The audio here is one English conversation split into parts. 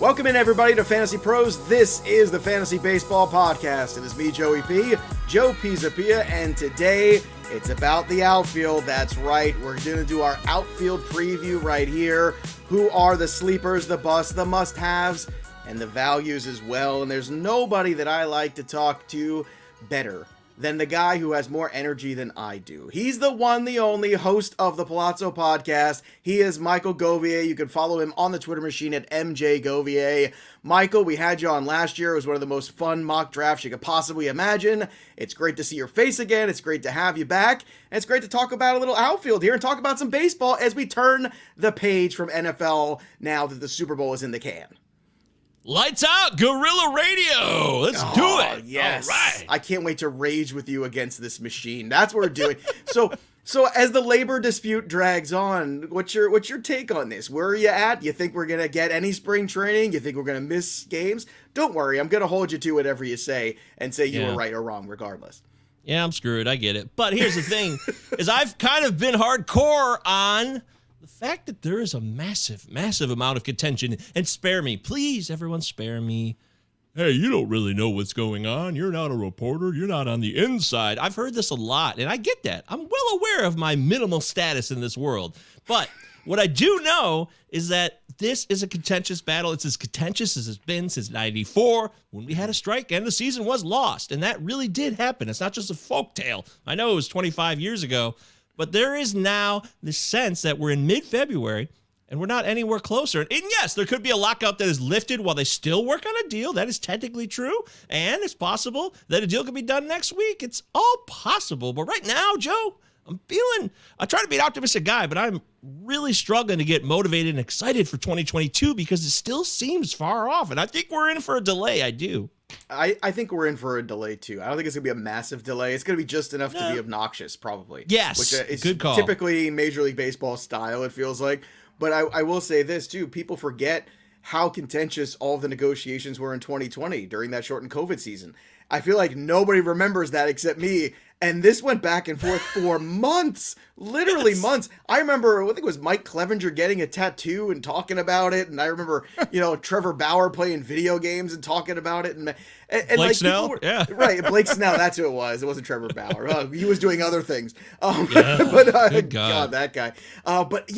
Welcome in, everybody, to Fantasy Pros. This is the Fantasy Baseball Podcast. It is me, Joey P, Joe Pizzapia, and today it's about the outfield. That's right. We're going to do our outfield preview right here. Who are the sleepers, the busts, the must-haves, and the values as well. And there's nobody that I like to talk to better than the guy who has more energy than I do. He's the one, the only host of the Pallazzo Podcast. He is Michel Govier. You can follow him on the Twitter machine at MJ Govier. Michael, we had you on last year. It was one of the most fun mock drafts you could possibly imagine. It's great to see your face again. It's great to have you back. And it's great to talk about a little outfield here and talk about some baseball as we turn the page from NFL now that the Super Bowl is in the can. Lights out, Guerrilla Radio. Let's do it. Yes. All right. I can't wait to rage with you against this machine. That's what we're doing. So as the labor dispute drags on, what's your take on this? Where are you at? You think we're going to get any spring training? You think we're going to miss games? Don't worry. I'm going to hold you to whatever you say and say you were right or wrong regardless. Yeah, I'm screwed. I get it. But here's the thing, is I've kind of been hardcore on the fact that there is a massive, massive amount of contention. And spare me. Please, everyone, spare me. Hey, you don't really know what's going on. You're not a reporter. You're not on the inside. I've heard this a lot, and I get that. I'm well aware of my minimal status in this world. But what I do know is that this is a contentious battle. It's as contentious as it's been since '94 when we had a strike and the season was lost. And that really did happen. It's not just a folktale. I know it was 25 years ago. But there is now this sense that we're in mid-February and we're not anywhere closer. And yes, there could be a lockout that is lifted while they still work on a deal. That is technically true. And it's possible that a deal could be done next week. It's all possible. But right now, Joe, I try to be an optimistic guy, but I'm really struggling to get motivated and excited for 2022 because it still seems far off. And I think we're in for a delay. I do. I think we're in for a delay, too. I don't think it's going to be a massive delay. It's going to be just enough to be obnoxious, probably. Yes, which is good call. Typically Major League Baseball style, it feels like. But I will say this, too. People forget how contentious all of the negotiations were in 2020 during that shortened COVID season. I feel like nobody remembers that except me. And this went back and forth for months, literally months. I remember, I think it was Mike Clevenger getting a tattoo and talking about it. And I remember, Trevor Bauer playing video games and talking about it. And Blake like Snell? Yeah. Right. Blake Snell, that's who it was. It wasn't Trevor Bauer. He was doing other things. Good God, that guy. But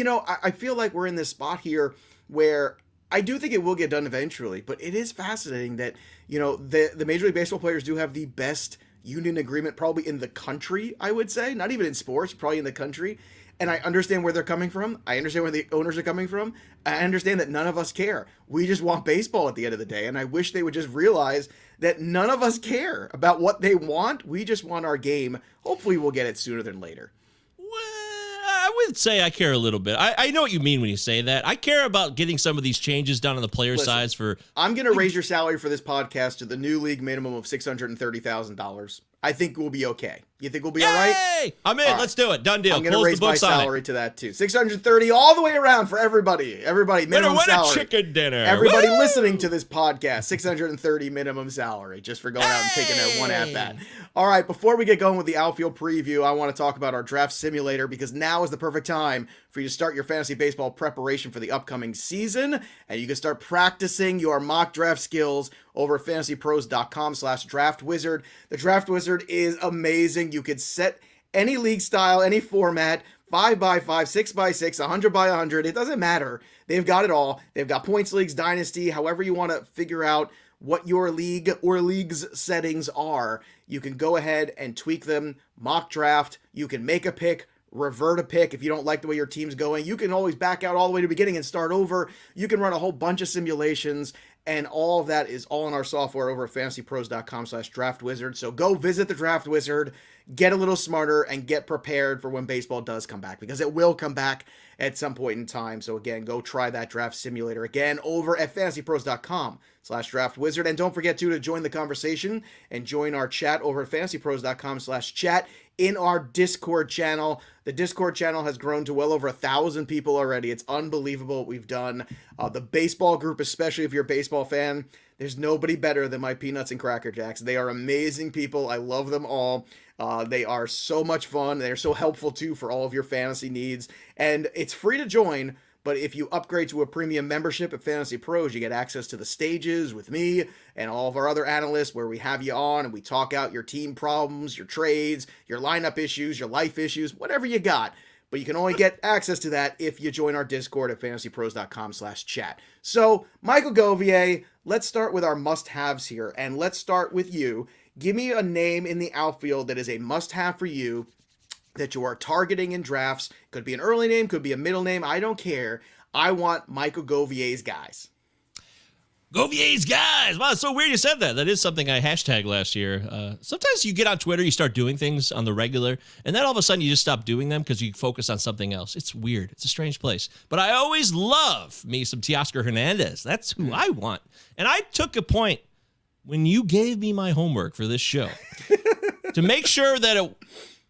I feel like we're in this spot here where I do think it will get done eventually. But it is fascinating that, the Major League Baseball players do have the best union agreement probably in the country, I would say. Not even in sports, probably in the country. And I understand where they're coming from. I understand where the owners are coming from. I understand that none of us care. We just want baseball at the end of the day. And I wish they would just realize that none of us care about what they want. We just want our game. Hopefully we'll get it sooner than later. I would say I care a little bit. I know what you mean when you say that. I care about getting some of these changes done on the player sides for... I'm going to raise your salary for this podcast to the new league minimum of $630,000. I think we'll be okay. You think we'll be all right? I'm in. All Let's do it. Done deal. I'm going to raise my salary to that too. $630 all the way around for everybody. Everybody, minimum salary. Chicken dinner. Everybody listening to this podcast, $630 minimum salary just for going out and taking that one at bat. All right, before we get going with the outfield preview, I want to talk about our draft simulator because now is the perfect time for you to start your fantasy baseball preparation for the upcoming season, and you can start practicing your mock draft skills over at fantasypros.com/draftwizard. The Draft Wizard is amazing. You could set any league style, any format, 5x5, 6x6, 100x100. It doesn't matter. They've got it all. They've got points leagues, dynasty, however you want to figure out what your league or league's settings are. You can go ahead and tweak them, mock draft. You can make a pick, revert a pick if you don't like the way your team's going. You can always back out all the way to the beginning and start over. You can run a whole bunch of simulations, and all of that is all in our software over at fantasypros.com/draftwizard. So go visit the Draft Wizard, get a little smarter, and get prepared for when baseball does come back, because it will come back at some point in time. So again, go try that draft simulator again over at fantasypros.com/draftwizard. And don't forget to join the conversation and join our chat over at fantasypros.com/chat in our Discord channel. The Discord channel has grown to well over 1,000 people already. It's unbelievable what we've done. The baseball group, especially if you're a baseball fan, there's nobody better than my Peanuts and Cracker Jacks. They are amazing people. I love them all. They are so much fun. They're so helpful too for all of your fantasy needs. And it's free to join, But if you upgrade to a premium membership at Fantasy Pros, you get access to the stages with me and all of our other analysts where we have you on and we talk out your team problems, your trades, your lineup issues, your life issues, whatever you got. But you can only get access to that if you join our Discord at fantasypros.com/chat. So, Michel Govier, let's start with our must-haves here. And let's start with you. Give me a name in the outfield that is a must-have for you that you are targeting in drafts. Could be an early name, could be a middle name. I don't care. I want Michel Govier's guys. Govier's guys. Wow, it's so weird you said that. That is something I hashtagged last year. Sometimes you get on Twitter, you start doing things on the regular, and then all of a sudden you just stop doing them because you focus on something else. It's weird. It's a strange place. But I always love me some Teoscar Hernandez. That's who I want. And I took a point when you gave me my homework for this show to make sure that it...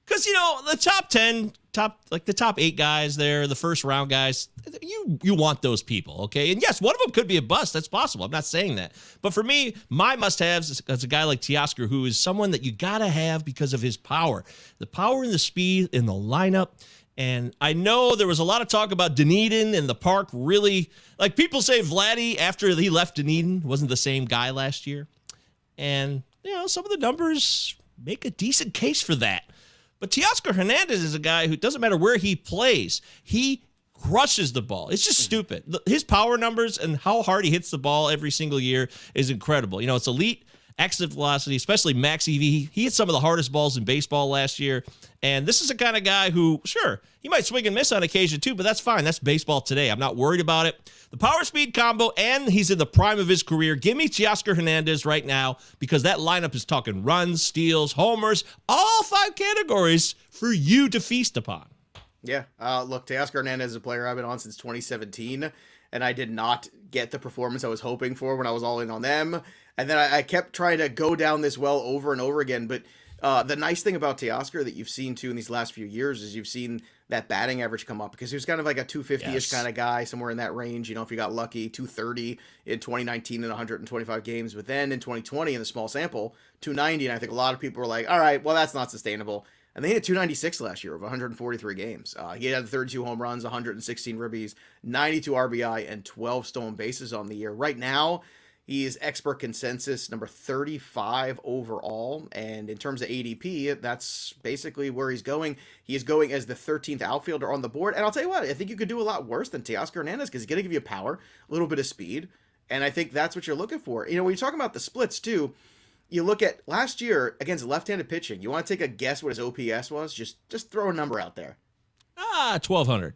Because, the top 10, the top 8 guys there, the first round guys, you want those people, okay? And yes, one of them could be a bust. That's possible. I'm not saying that. But for me, my must-haves is a guy like Teoscar, who is someone that you got to have because of his power. The power and the speed in the lineup. And I know there was a lot of talk about Dunedin and the park really, like people say Vladdy, after he left Dunedin, wasn't the same guy last year. And, some of the numbers make a decent case for that. But Teoscar Hernandez is a guy who doesn't matter where he plays, he crushes the ball. It's just stupid. His power numbers and how hard he hits the ball every single year is incredible. It's elite exit velocity, especially max EV. He hit some of the hardest balls in baseball last year. And this is the kind of guy who, sure, he might swing and miss on occasion too, but that's fine. That's baseball today. I'm not worried about it. The power speed combo, and he's in the prime of his career. Give me Teoscar Hernandez right now because that lineup is talking runs, steals, homers, all 5 categories for you to feast upon. Yeah. Look, Teoscar Hernandez is a player I've been on since 2017, and I did not get the performance I was hoping for when I was all in on them. And then I kept trying to go down this well over and over again. But the nice thing about Teoscar that you've seen, too, in these last few years is you've seen that batting average come up because he was kind of like a 250-ish kind of guy, somewhere in that range. If you got lucky, 230 in 2019 in 125 games. But then in 2020, in the small sample, 290. And I think a lot of people were like, all right, well, that's not sustainable. And they hit 296 last year of 143 games. He had 32 home runs, 116 ribbies, 92 RBI, and 12 stolen bases on the year. Right now, he is expert consensus number 35 overall. And in terms of ADP, that's basically where he's going. He is going as the 13th outfielder on the board. And I'll tell you what, I think you could do a lot worse than Teoscar Hernandez because he's going to give you power, a little bit of speed. And I think that's what you're looking for. When you're talking about the splits too, you look at last year against left-handed pitching. You want to take a guess what his OPS was? Just throw a number out there. 1,200.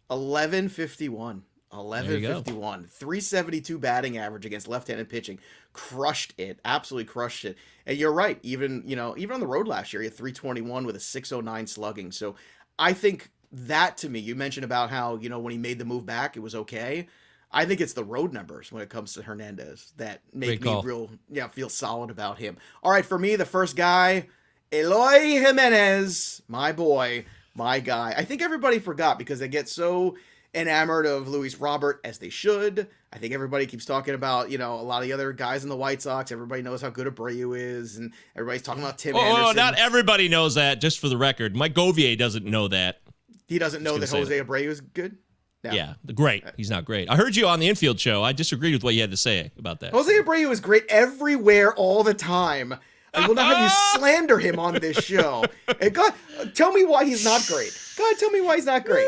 1151. 1151. 372 batting average against left-handed pitching. Crushed it. Absolutely crushed it. And you're right. Even on the road last year, he had 321 with a 609 slugging. So I think that, to me, you mentioned about how, when he made the move back, it was okay. I think it's the road numbers when it comes to Hernandez that make me feel solid about him. All right, for me, the first guy, Eloy Jimenez, my boy, my guy. I think everybody forgot because they get so enamored of Luis Robert, as they should. I think everybody keeps talking about, a lot of the other guys in the White Sox. Everybody knows how good Abreu is, and everybody's talking about Tim Anderson. Oh, not everybody knows that, just for the record. Mike Govier doesn't know that. He doesn't know that Jose Abreu is good? No. Yeah, great. He's not great. I heard you on the Infield show. I disagreed with what you had to say about that. Jose Abreu is great everywhere all the time. I will not have you slander him on this show. And God, tell me why he's not great. God, tell me why he's not great.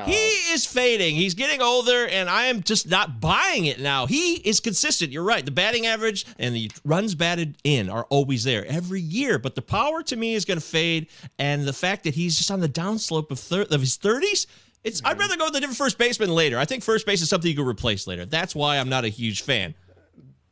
He is fading. He's getting older, and I am just not buying it now. He is consistent. You're right. The batting average and the runs batted in are always there every year, but the power to me is going to fade, and the fact that he's just on the downslope of his 30s, I'd rather go with a different first baseman later. I think first base is something you can replace later. That's why I'm not a huge fan.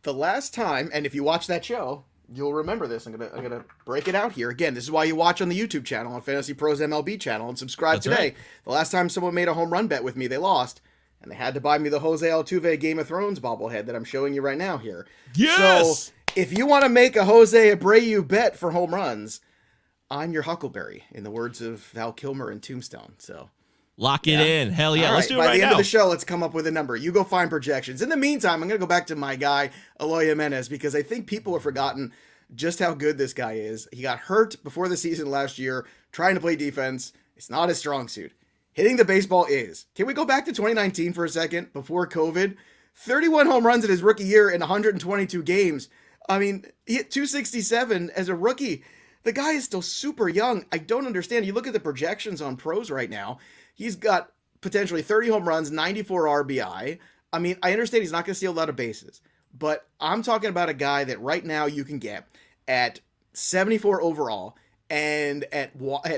The last time, and if you watch that show, you'll remember this. I'm gonna break it out here again. This is why you watch on the YouTube channel, on Fantasy Pros MLB channel, and subscribe today. Right. The last time someone made a home run bet with me, they lost, and they had to buy me the Jose Altuve Game of Thrones bobblehead that I'm showing you right now here. Yes. So if you want to make a Jose Abreu bet for home runs, I'm your Huckleberry, in the words of Val Kilmer in Tombstone. So. Lock it in. Hell yeah. Let's do it right now. By the end of the show, let's come up with a number. You go find projections. In the meantime, I'm going to go back to my guy, Eloy Jimenez, because I think people have forgotten just how good this guy is. He got hurt before the season last year, trying to play defense. It's not his strong suit. Hitting the baseball is. Can we go back to 2019 for a second, before COVID? 31 home runs in his rookie year in 122 games. I mean, he hit 267 as a rookie. The guy is still super young. I don't understand. You look at the projections on pros right now. He's got potentially 30 home runs, 94 RBI. I mean, I understand he's not going to steal a lot of bases, but I'm talking about a guy that right now you can get at 74 overall and at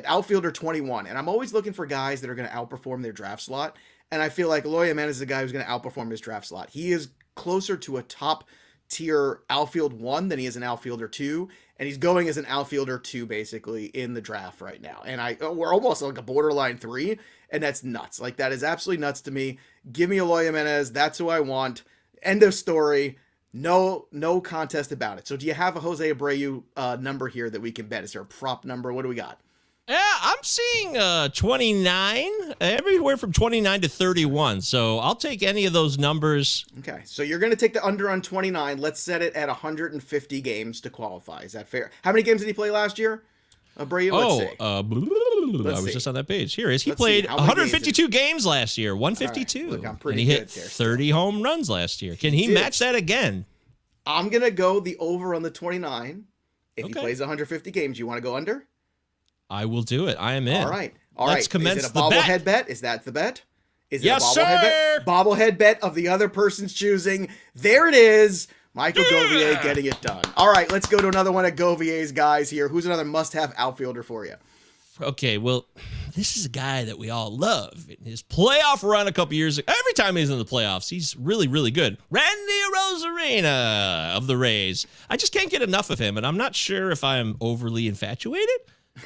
outfielder 21. And I'm always looking for guys that are going to outperform their draft slot. And I feel like Eloy Jimenez is the guy who's going to outperform his draft slot. He is closer to a top tier outfield 1 than he is an outfielder 2. And he's going as an outfielder 2 basically in the draft right now. And we're almost like a borderline 3. And that's nuts. Like, that is absolutely nuts to me. Give me Eloy Jimenez. That's who I want. End of story. No contest about it. So do you have a Jose Abreu number here that we can bet? Is there a prop number? What do we got? Yeah, I'm seeing 29, everywhere from 29 to 31. So I'll take any of those numbers. Okay, so you're going to take the under on 29. Let's set it at 150 games to qualify. Is that fair? How many games did he play last year? Abreu, I was just on that page. Here it is. He played 152 games last year, 152. Right, look, I'm pretty and he good hit there, 30 home runs last year. Can he match that again? I'm going to go the over on the 29. If he plays 150 games, you want to go under? I will do it. I am in. All right. Let's commence Is it a bobblehead bet? Is that the bet? Is it yes, a bobblehead bet? Bobblehead bet of the other person's choosing. There it is. Michel Govier getting it done. All right, let's go to another one of Govier's guys here. Who's another must-have outfielder for you? Okay, well, this is a guy that we all love. In his playoff run a couple years ago, every time he's in the playoffs, he's really, really good. Randy Arozarena of the Rays. I just can't get enough of him, and I'm not sure if I'm overly infatuated.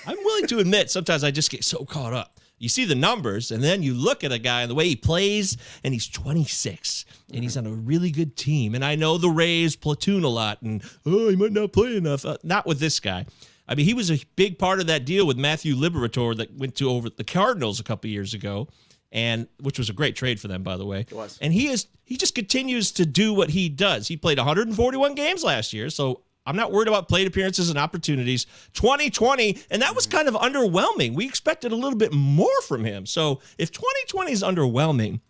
I'm willing to admit sometimes I just get so caught up. You see the numbers, and then you look at a guy and the way he plays, and he's 26, and he's on a really good team. And I know the Rays platoon a lot, and, he might not play enough. Not with this guy. I mean, he was a big part of that deal with Matthew Liberatore that went to over the Cardinals a couple years ago, and which was a great trade for them, by the way. It was. And he just continues to do what he does. He played 141 games last year, so I'm not worried about plate appearances and opportunities. 2020, and that was kind of underwhelming. We expected a little bit more from him. So if 2020 is underwhelming,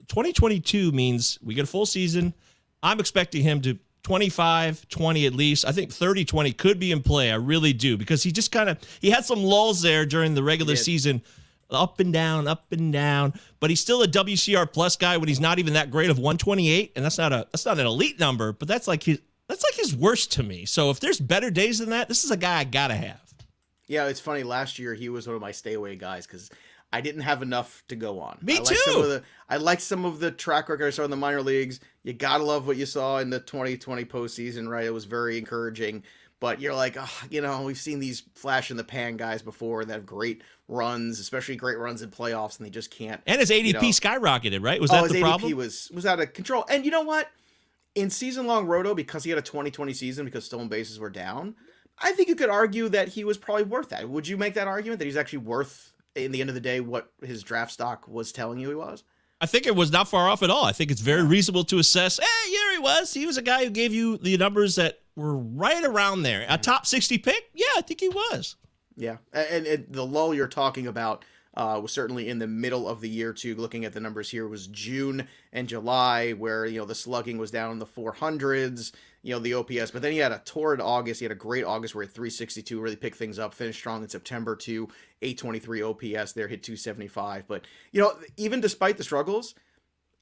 2022 means we get a full season. I'm expecting him to 25, 20 at least. I think 30, 20 could be in play. I really do, because he just he had some lulls there during the regular season. Up and down, but he's still a WCR plus guy when he's not even that great of 128, and that's not an elite number, but that's like his worst to me. So if there's better days than that, this is a guy I gotta have. Yeah, it's funny. Last year he was one of my stay away guys because I didn't have enough to go on. Me too. I liked some of the track record I saw in the minor leagues. You gotta love what you saw in the 2020 postseason, right? It was very encouraging. But you're like, we've seen these flash in the pan guys before that have great runs, especially great runs in playoffs, and they just can't. And his ADP skyrocketed, right? Was that the problem? His ADP was out of control. And you know what? In season-long roto, because he had a 2020 season because stolen bases were down, I think you could argue that he was probably worth that. Would you make that argument that he's actually worth, in the end of the day, what his draft stock was telling you he was? I think it was not far off at all. I think it's very reasonable to assess, there he was. He was a guy who gave you the numbers that were right around there. A top 60 pick? Yeah, I think he was. Yeah, and the lull you're talking about was certainly in the middle of the year, too. Looking at the numbers here, was June and July, where, the slugging was down in the 400s, the OPS. But then he had a torrid August. He had a great August where he had 362, really picked things up, finished strong in September, too. 823 OPS there, hit 275. But, even despite the struggles,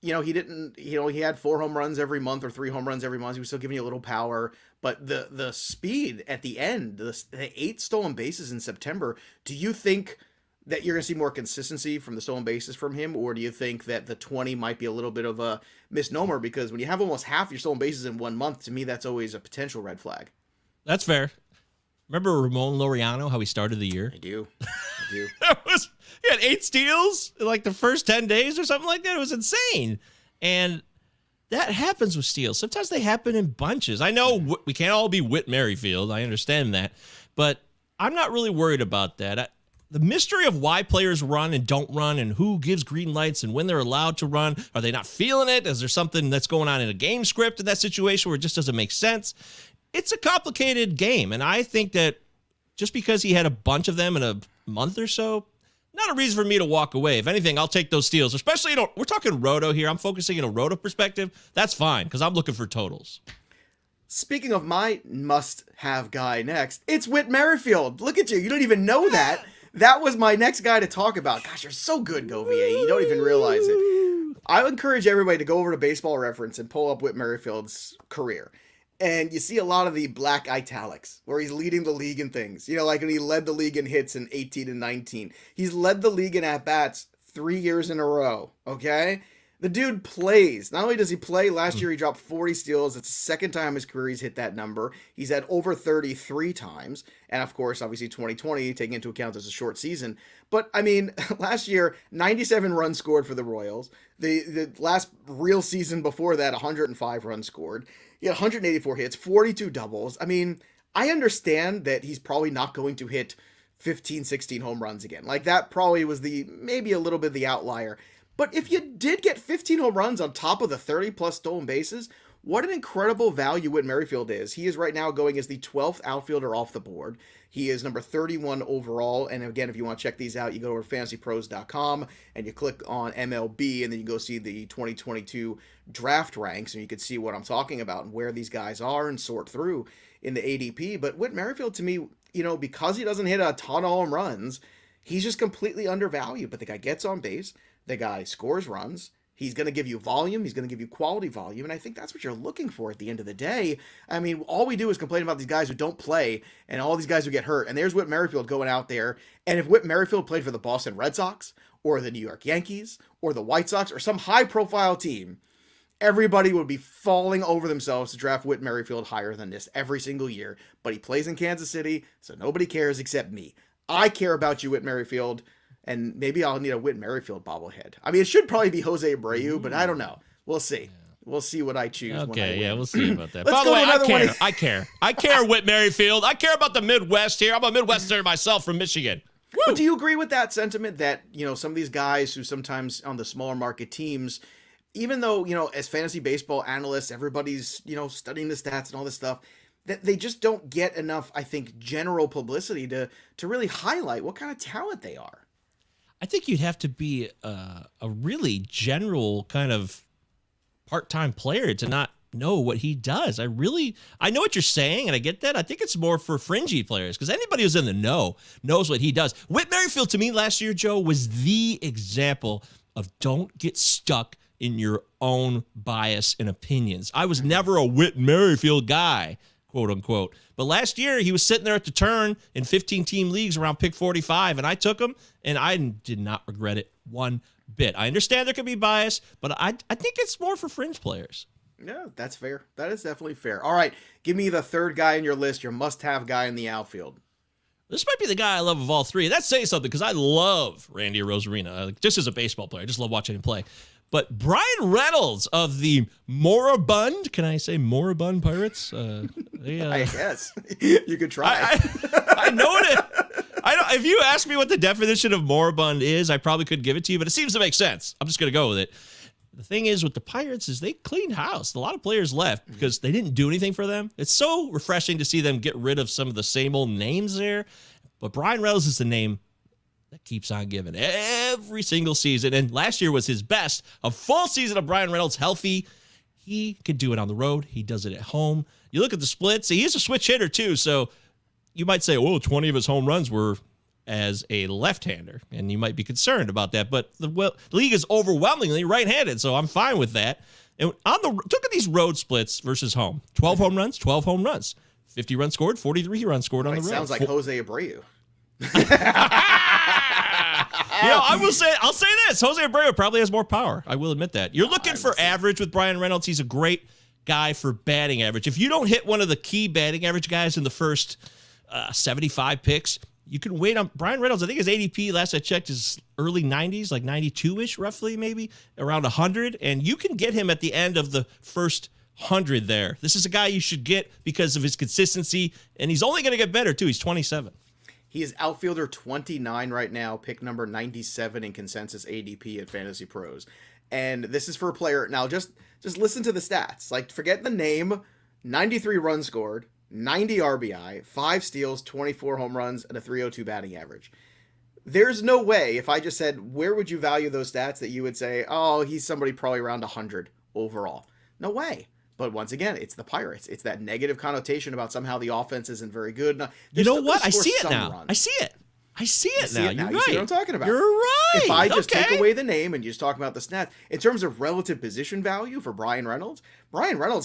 he didn't, he had 4 home runs every month or 3 home runs every month. He was still giving you a little power. But the speed at the end, the 8 stolen bases in September, do you think that you're going to see more consistency from the stolen bases from him, or do you think that the 20 might be a little bit of a misnomer? Because when you have almost half your stolen bases in 1 month, to me, that's always a potential red flag. That's fair. Remember Ramon Laureano, how he started the year? I do. He had 8 steals in like the first 10 days or something like that. It was insane. And that happens with steals. Sometimes they happen in bunches. I know we can't all be Whit Merrifield. I understand that. But I'm not really worried about that. The mystery of why players run and don't run and who gives green lights and when they're allowed to run. Are they not feeling it? Is there something that's going on in a game script in that situation where it just doesn't make sense? It's a complicated game. And I think that just because he had a bunch of them in a month or so, not a reason for me to walk away. If anything, I'll take those steals, especially, we're talking roto here. I'm focusing in a roto perspective. That's fine because I'm looking for totals. Speaking of my must-have guy next, it's Whit Merrifield. Look at you. You don't even know that. That was my next guy to talk about. Gosh, you're so good, Govier. You don't even realize it. I would encourage everybody to go over to Baseball Reference and pull up Whit Merrifield's career. And you see a lot of the black italics where he's leading the league in things. Like when he led the league in hits in 18 and 19. He's led the league in at-bats 3 years in a row, okay? The dude plays. Not only does he play, last year he dropped 40 steals. It's the second time in his career he's hit that number. He's had over 33 times. And of course, obviously 2020, taking into account as a short season. But I mean, last year, 97 runs scored for the Royals. The last real season before that, 105 runs scored. He had 184 hits, 42 doubles. I mean, I understand that he's probably not going to hit 15, 16 home runs again. Like that probably was maybe a little bit the outlier. But if you did get 15 home runs on top of the 30-plus stolen bases, what an incredible value Whit Merrifield is. He is right now going as the 12th outfielder off the board. He is number 31 overall. And again, if you want to check these out, you go over to FantasyPros.com and you click on MLB, and then you go see the 2022 draft ranks, and you can see what I'm talking about and where these guys are and sort through in the ADP. But Whit Merrifield, to me, because he doesn't hit a ton of home runs, he's just completely undervalued. But the guy gets on base. The guy scores runs. He's going to give you volume. He's going to give you quality volume. And I think that's what you're looking for at the end of the day. I mean, all we do is complain about these guys who don't play and all these guys who get hurt. And there's Whit Merrifield going out there. And if Whit Merrifield played for the Boston Red Sox or the New York Yankees or the White Sox or some high-profile team, everybody would be falling over themselves to draft Whit Merrifield higher than this every single year. But he plays in Kansas City, so nobody cares except me. I care about you, Whit Merrifield. And maybe I'll need a Whit Merrifield bobblehead. I mean, it should probably be Jose Abreu, but I don't know. We'll see. We'll see what I choose. Okay, yeah, we'll see about that. Let's By the go way, to another one. I care. I care, Whit Merrifield. I care about the Midwest here. I'm a Midwesterner myself from Michigan. Woo! But do you agree with that sentiment that, some of these guys who sometimes on the smaller market teams, even though, as fantasy baseball analysts, everybody's, studying the stats and all this stuff, that they just don't get enough, I think, general publicity to really highlight what kind of talent they are? I think you'd have to be a really general kind of part-time player to not know what he does. I know what you're saying, and I get that. I think it's more for fringy players because anybody who's in the know knows what he does. Whit Merrifield, to me, last year, Joe, was the example of don't get stuck in your own bias and opinions. I was never a Whit Merrifield guy, quote unquote. But last year, he was sitting there at the turn in 15-team leagues around pick 45, and I took him, and I did not regret it one bit. I understand there could be bias, but I think it's more for fringe players. Yeah, that's fair. That is definitely fair. All right, give me the third guy in your list, your must-have guy in the outfield. This might be the guy I love of all three. That's saying something because I love Randy Arozarena. Just as a baseball player, I just love watching him play. But Brian Reynolds of the moribund, can I say moribund Pirates? I guess. You could try. I know it. If you ask me what the definition of moribund is, I probably could give it to you, but it seems to make sense. I'm just going to go with it. The thing is with the Pirates is they cleaned house. A lot of players left because they didn't do anything for them. It's so refreshing to see them get rid of some of the same old names there. But Brian Reynolds is the name that keeps on giving every single season. And last year was his best. A full season of Brian Reynolds healthy. He could do it on the road. He does it at home. You look at the splits. He is a switch hitter too. So you might say, 20 of his home runs were as a left-hander. And you might be concerned about that. But the league is overwhelmingly right-handed. So I'm fine with that. And look at these road splits versus home. 12 home runs, 12 home runs. 50 runs scored, 43 runs scored on the road. Sounds like Jose Abreu. I'll say this. Jose Abreu probably has more power. I will admit that. You're looking for average with Brian Reynolds. He's a great guy for batting average. If you don't hit one of the key batting average guys in the first 75 picks, you can wait on Brian Reynolds. I think his ADP, last I checked, is early 90s, like 92-ish roughly, maybe, around 100. And you can get him at the end of the first 100 there. This is a guy you should get because of his consistency, and he's only going to get better, too. He's 27. He is outfielder 29 right now, pick number 97 in consensus ADP at FantasyPros. And this is for a player. Now, just listen to the stats. Like, forget the name. 93 runs scored, 90 RBI, 5 steals, 24 home runs, and a 302 batting average. There's no way, if I just said, where would you value those stats, that you would say, oh, he's somebody probably around 100 overall. No way. But once again, it's the Pirates. It's that negative connotation about somehow the offense isn't very good. You know what? I see it now. I see it. I see it now. You're right. You see what I'm talking about? You're right. If I just take away the name and you just talk about the stats, in terms of relative position value for Brian Reynolds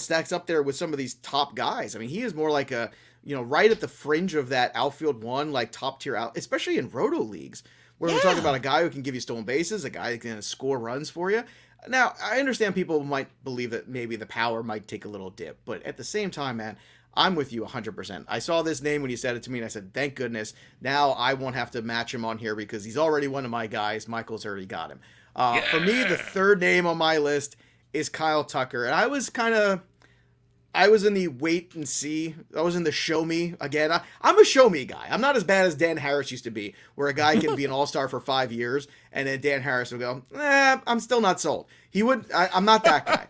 stacks up there with some of these top guys. I mean, he is more like a, right at the fringe of that outfield one, like top tier out, especially in roto leagues, where we're talking about a guy who can give you stolen bases, a guy that can score runs for you. Now, I understand people might believe that maybe the power might take a little dip, but at the same time, man, I'm with you 100%. I saw this name when you said it to me, and I said, thank goodness. Now I won't have to match him on here because he's already one of my guys. Michael's already got him. For me, the third name on my list is Kyle Tucker, and I was in the wait and see. I was in the show me again. I'm a show me guy. I'm not as bad as Dan Harris used to be, where a guy can be an all-star for 5 years, and then Dan Harris would go, I'm still not sold. I'm not that guy.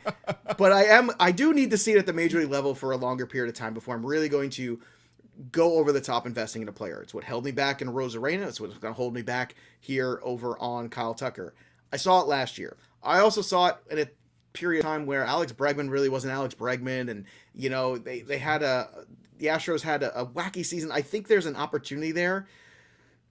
But I do need to see it at the major league level for a longer period of time before I'm really going to go over the top investing in a player. It's what held me back in Arozarena. It's what's going to hold me back here over on Kyle Tucker. I saw it last year. I also saw it in a period of time where Alex Bregman really wasn't Alex Bregman, and the Astros had a wacky season. I think there's an opportunity there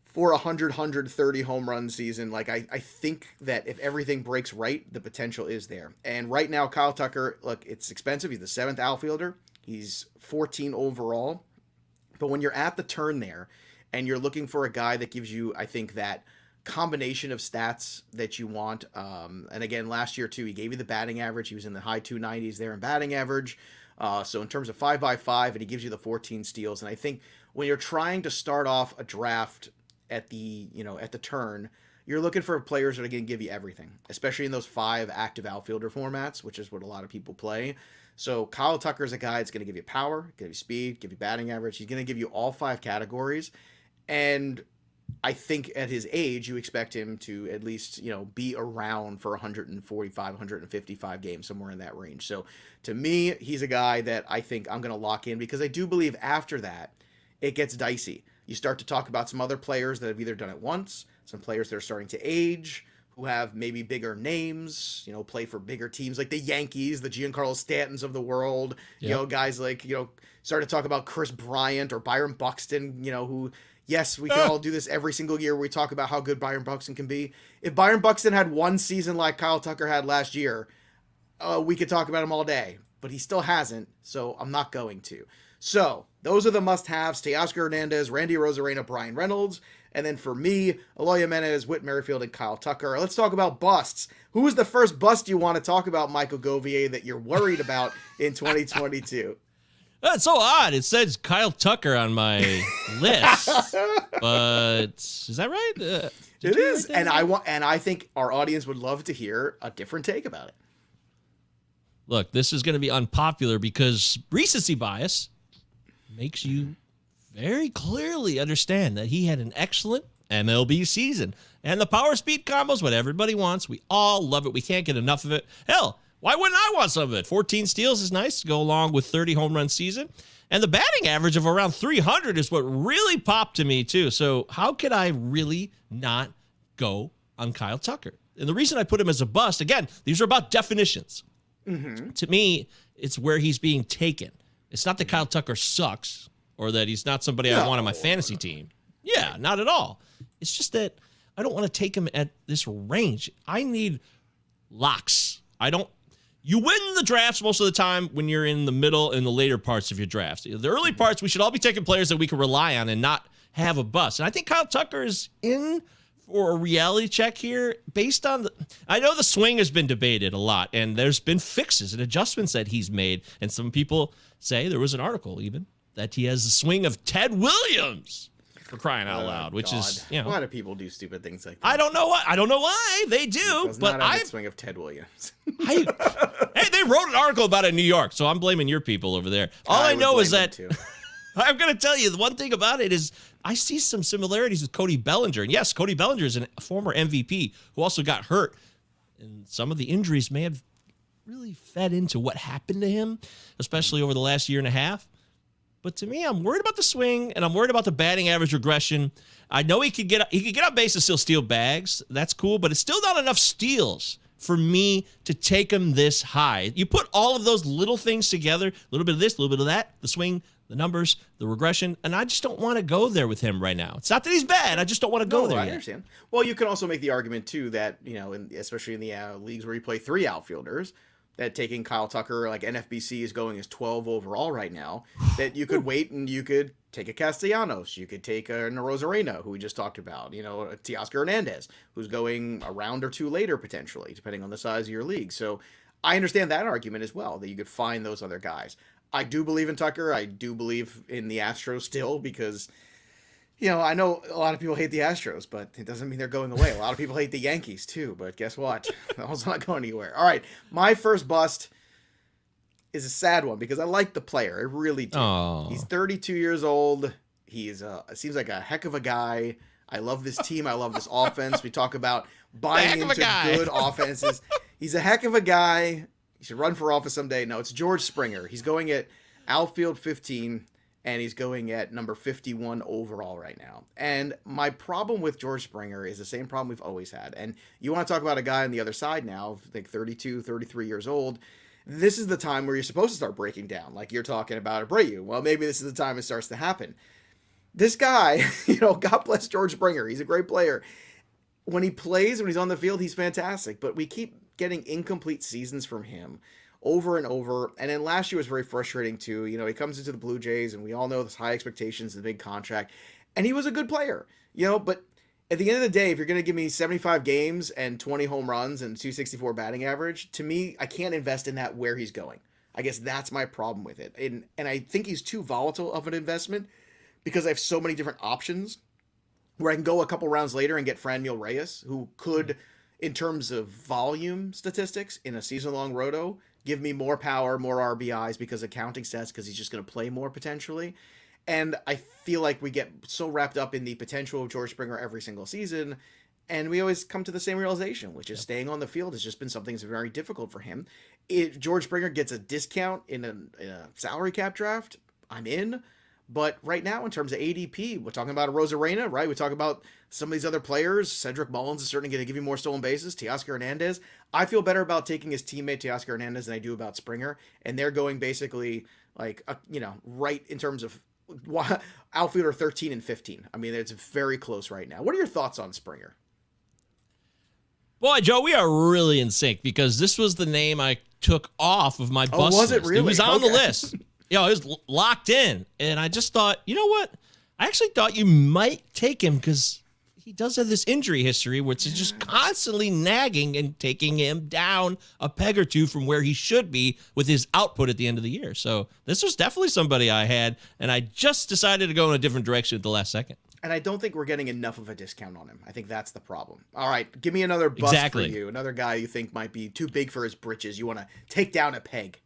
for 130 home run season. Like I think that if everything breaks right, the potential is there. And right now, Kyle Tucker, look, it's expensive. He's the 7th outfielder. He's 14 overall. But when you're at the turn there and you're looking for a guy that gives you, I think, that combination of stats that you want. And again, last year too, he gave you the batting average. He was in the high 290s there in batting average. So in terms of 5x5, and he gives you the 14 steals. And I think when you're trying to start off a draft at the turn, you're looking for players that are going to give you everything, especially in those 5 active outfielder formats, which is what a lot of people play. So Kyle Tucker is a guy that's going to give you power, give you speed, give you batting average. He's going to give you all 5 categories. And I think at his age, you expect him to at least, be around for 145, 155 games, somewhere in that range. So to me, he's a guy that I think I'm going to lock in, because I do believe after that, it gets dicey. You start to talk about some other players that have either done it once, some players that are starting to age, who have maybe bigger names, play for bigger teams like the Yankees, the Giancarlo Stantons of the world, guys like, start to talk about Chris Bryant or Byron Buxton, who... Yes, we can all do this every single year where we talk about how good Byron Buxton can be. If Byron Buxton had one season like Kyle Tucker had last year, we could talk about him all day. But he still hasn't, so I'm not going to. So, those are the must-haves. Teoscar Hernandez, Randy Arozarena, Brian Reynolds. And then for me, Eloy and Abreu, Whit Merrifield, and Kyle Tucker. Let's talk about busts. Who is the first bust you want to talk about, Michael Govier, that you're worried about in 2022? That's so odd. It says Kyle Tucker on my list, but is that right? It is, and I think our audience would love to hear a different take about it. Look, this is going to be unpopular because recency bias makes you very clearly understand that he had an excellent MLB season, and the power speed combo is what everybody wants. We all love it. We can't get enough of it. Hell, why wouldn't I want some of it? 14 steals is nice to go along with 30 home run season. And the batting average of around 300 is what really popped to me, too. So how could I really not go on Kyle Tucker? And the reason I put him as a bust, again, these are about definitions. Mm-hmm. To me, it's where he's being taken. It's not that Kyle Tucker sucks or that he's not somebody I want on my fantasy team. Yeah, not at all. It's just that I don't want to take him at this range. I need locks. You win the drafts most of the time when you're in the middle and the later parts of your drafts. The early parts, we should all be taking players that we can rely on and not have a bust. And I think Kyle Tucker is in for a reality check here based on I know the swing has been debated a lot, and there's been fixes and adjustments that he's made. And some people say, there was an article even, that he has the swing of Ted Williams. For crying out loud, which is, why do people do stupid things like that? I don't know why they do, but I swing of Ted Williams. Hey, they wrote an article about it in New York, so I'm blaming your people over there. All I know is that I'm going to tell you the one thing about it is I see some similarities with Cody Bellinger. And yes, Cody Bellinger is a former MVP who also got hurt, and some of the injuries may have really fed into what happened to him, especially over the last year and a half. But to me, I'm worried about the swing, and I'm worried about the batting average regression. I know he could get on base and still steal bags. That's cool, but it's still not enough steals for me to take him this high. You put all of those little things together, a little bit of this, a little bit of that, the swing, the numbers, the regression, and I just don't want to go there with him right now. It's not that he's bad. I just don't want to go there I understand. Well, you can also make the argument, too, that, especially in the leagues where you play 3 outfielders, that taking Kyle Tucker, like NFBC is going as 12 overall right now, that you could wait and you could take a Castellanos. You could take an Arozarena, who we just talked about, a Teoscar Hernandez, who's going a round or 2 later, potentially, depending on the size of your league. So I understand that argument as well, that you could find those other guys. I do believe in Tucker. I do believe in the Astros still because, I know a lot of people hate the Astros, but it doesn't mean they're going away. A lot of people hate the Yankees too, but guess what? Those not going anywhere. All right, my first bust is a sad one because I like the player. I really do. Aww. He's 32 years old. He's seems like a heck of a guy. I love this team. I love this offense. We talk about buying into good offenses. He's a heck of a guy. He should run for office someday. No, it's George Springer. He's going at outfield 15. And he's going at number 51 overall right now. And my problem with George Springer is the same problem we've always had. And you want to talk about a guy on the other side now, like 32, 33 years old. This is the time where you're supposed to start breaking down, like you're talking about Abreu. Well, maybe this is the time it starts to happen. This guy, God bless George Springer. He's a great player. When he plays, when he's on the field, he's fantastic. But we keep getting incomplete seasons from him over and over. And then last year was very frustrating too. He comes into the Blue Jays and we all know this high expectations, the big contract, and he was a good player, but at the end of the day, if you're going to give me 75 games and 20 home runs and 264 batting average, to me, I can't invest in that where he's going. I guess that's my problem with it. And I think he's too volatile of an investment because I have so many different options where I can go a couple rounds later and get Franmil Reyes, who could, in terms of volume statistics in a season-long roto, give me more power, more RBIs because of counting stats, because he's just going to play more potentially. And I feel like we get so wrapped up in the potential of George Springer every single season, and we always come to the same realization, which is staying on the field has just been something that's very difficult for him. If George Springer gets a discount in a salary cap draft, I'm in. But right now, in terms of ADP, we're talking about Arozarena, right? We talk about some of these other players. Cedric Mullins is certainly going to give you more stolen bases. Teoscar Hernandez. I feel better about taking his teammate Teoscar Hernandez than I do about Springer. And they're going basically like, right in terms of outfielder 13 and 15. I mean, it's very close right now. What are your thoughts on Springer? Boy, Joe, we are really in sync because this was the name I took off of my bust was it list. really? It was on the list. It was locked in. And I just thought, you know what? I actually thought you might take him because he does have this injury history which is just constantly nagging and taking him down a peg or two from where he should be with his output at the end of the year. So this was definitely somebody I had, and I just decided to go in a different direction at the last second. And I don't think we're getting enough of a discount on him. I think that's the problem. All right, give me another bust for you. Another guy you think might be too big for his britches. You want to take down a peg.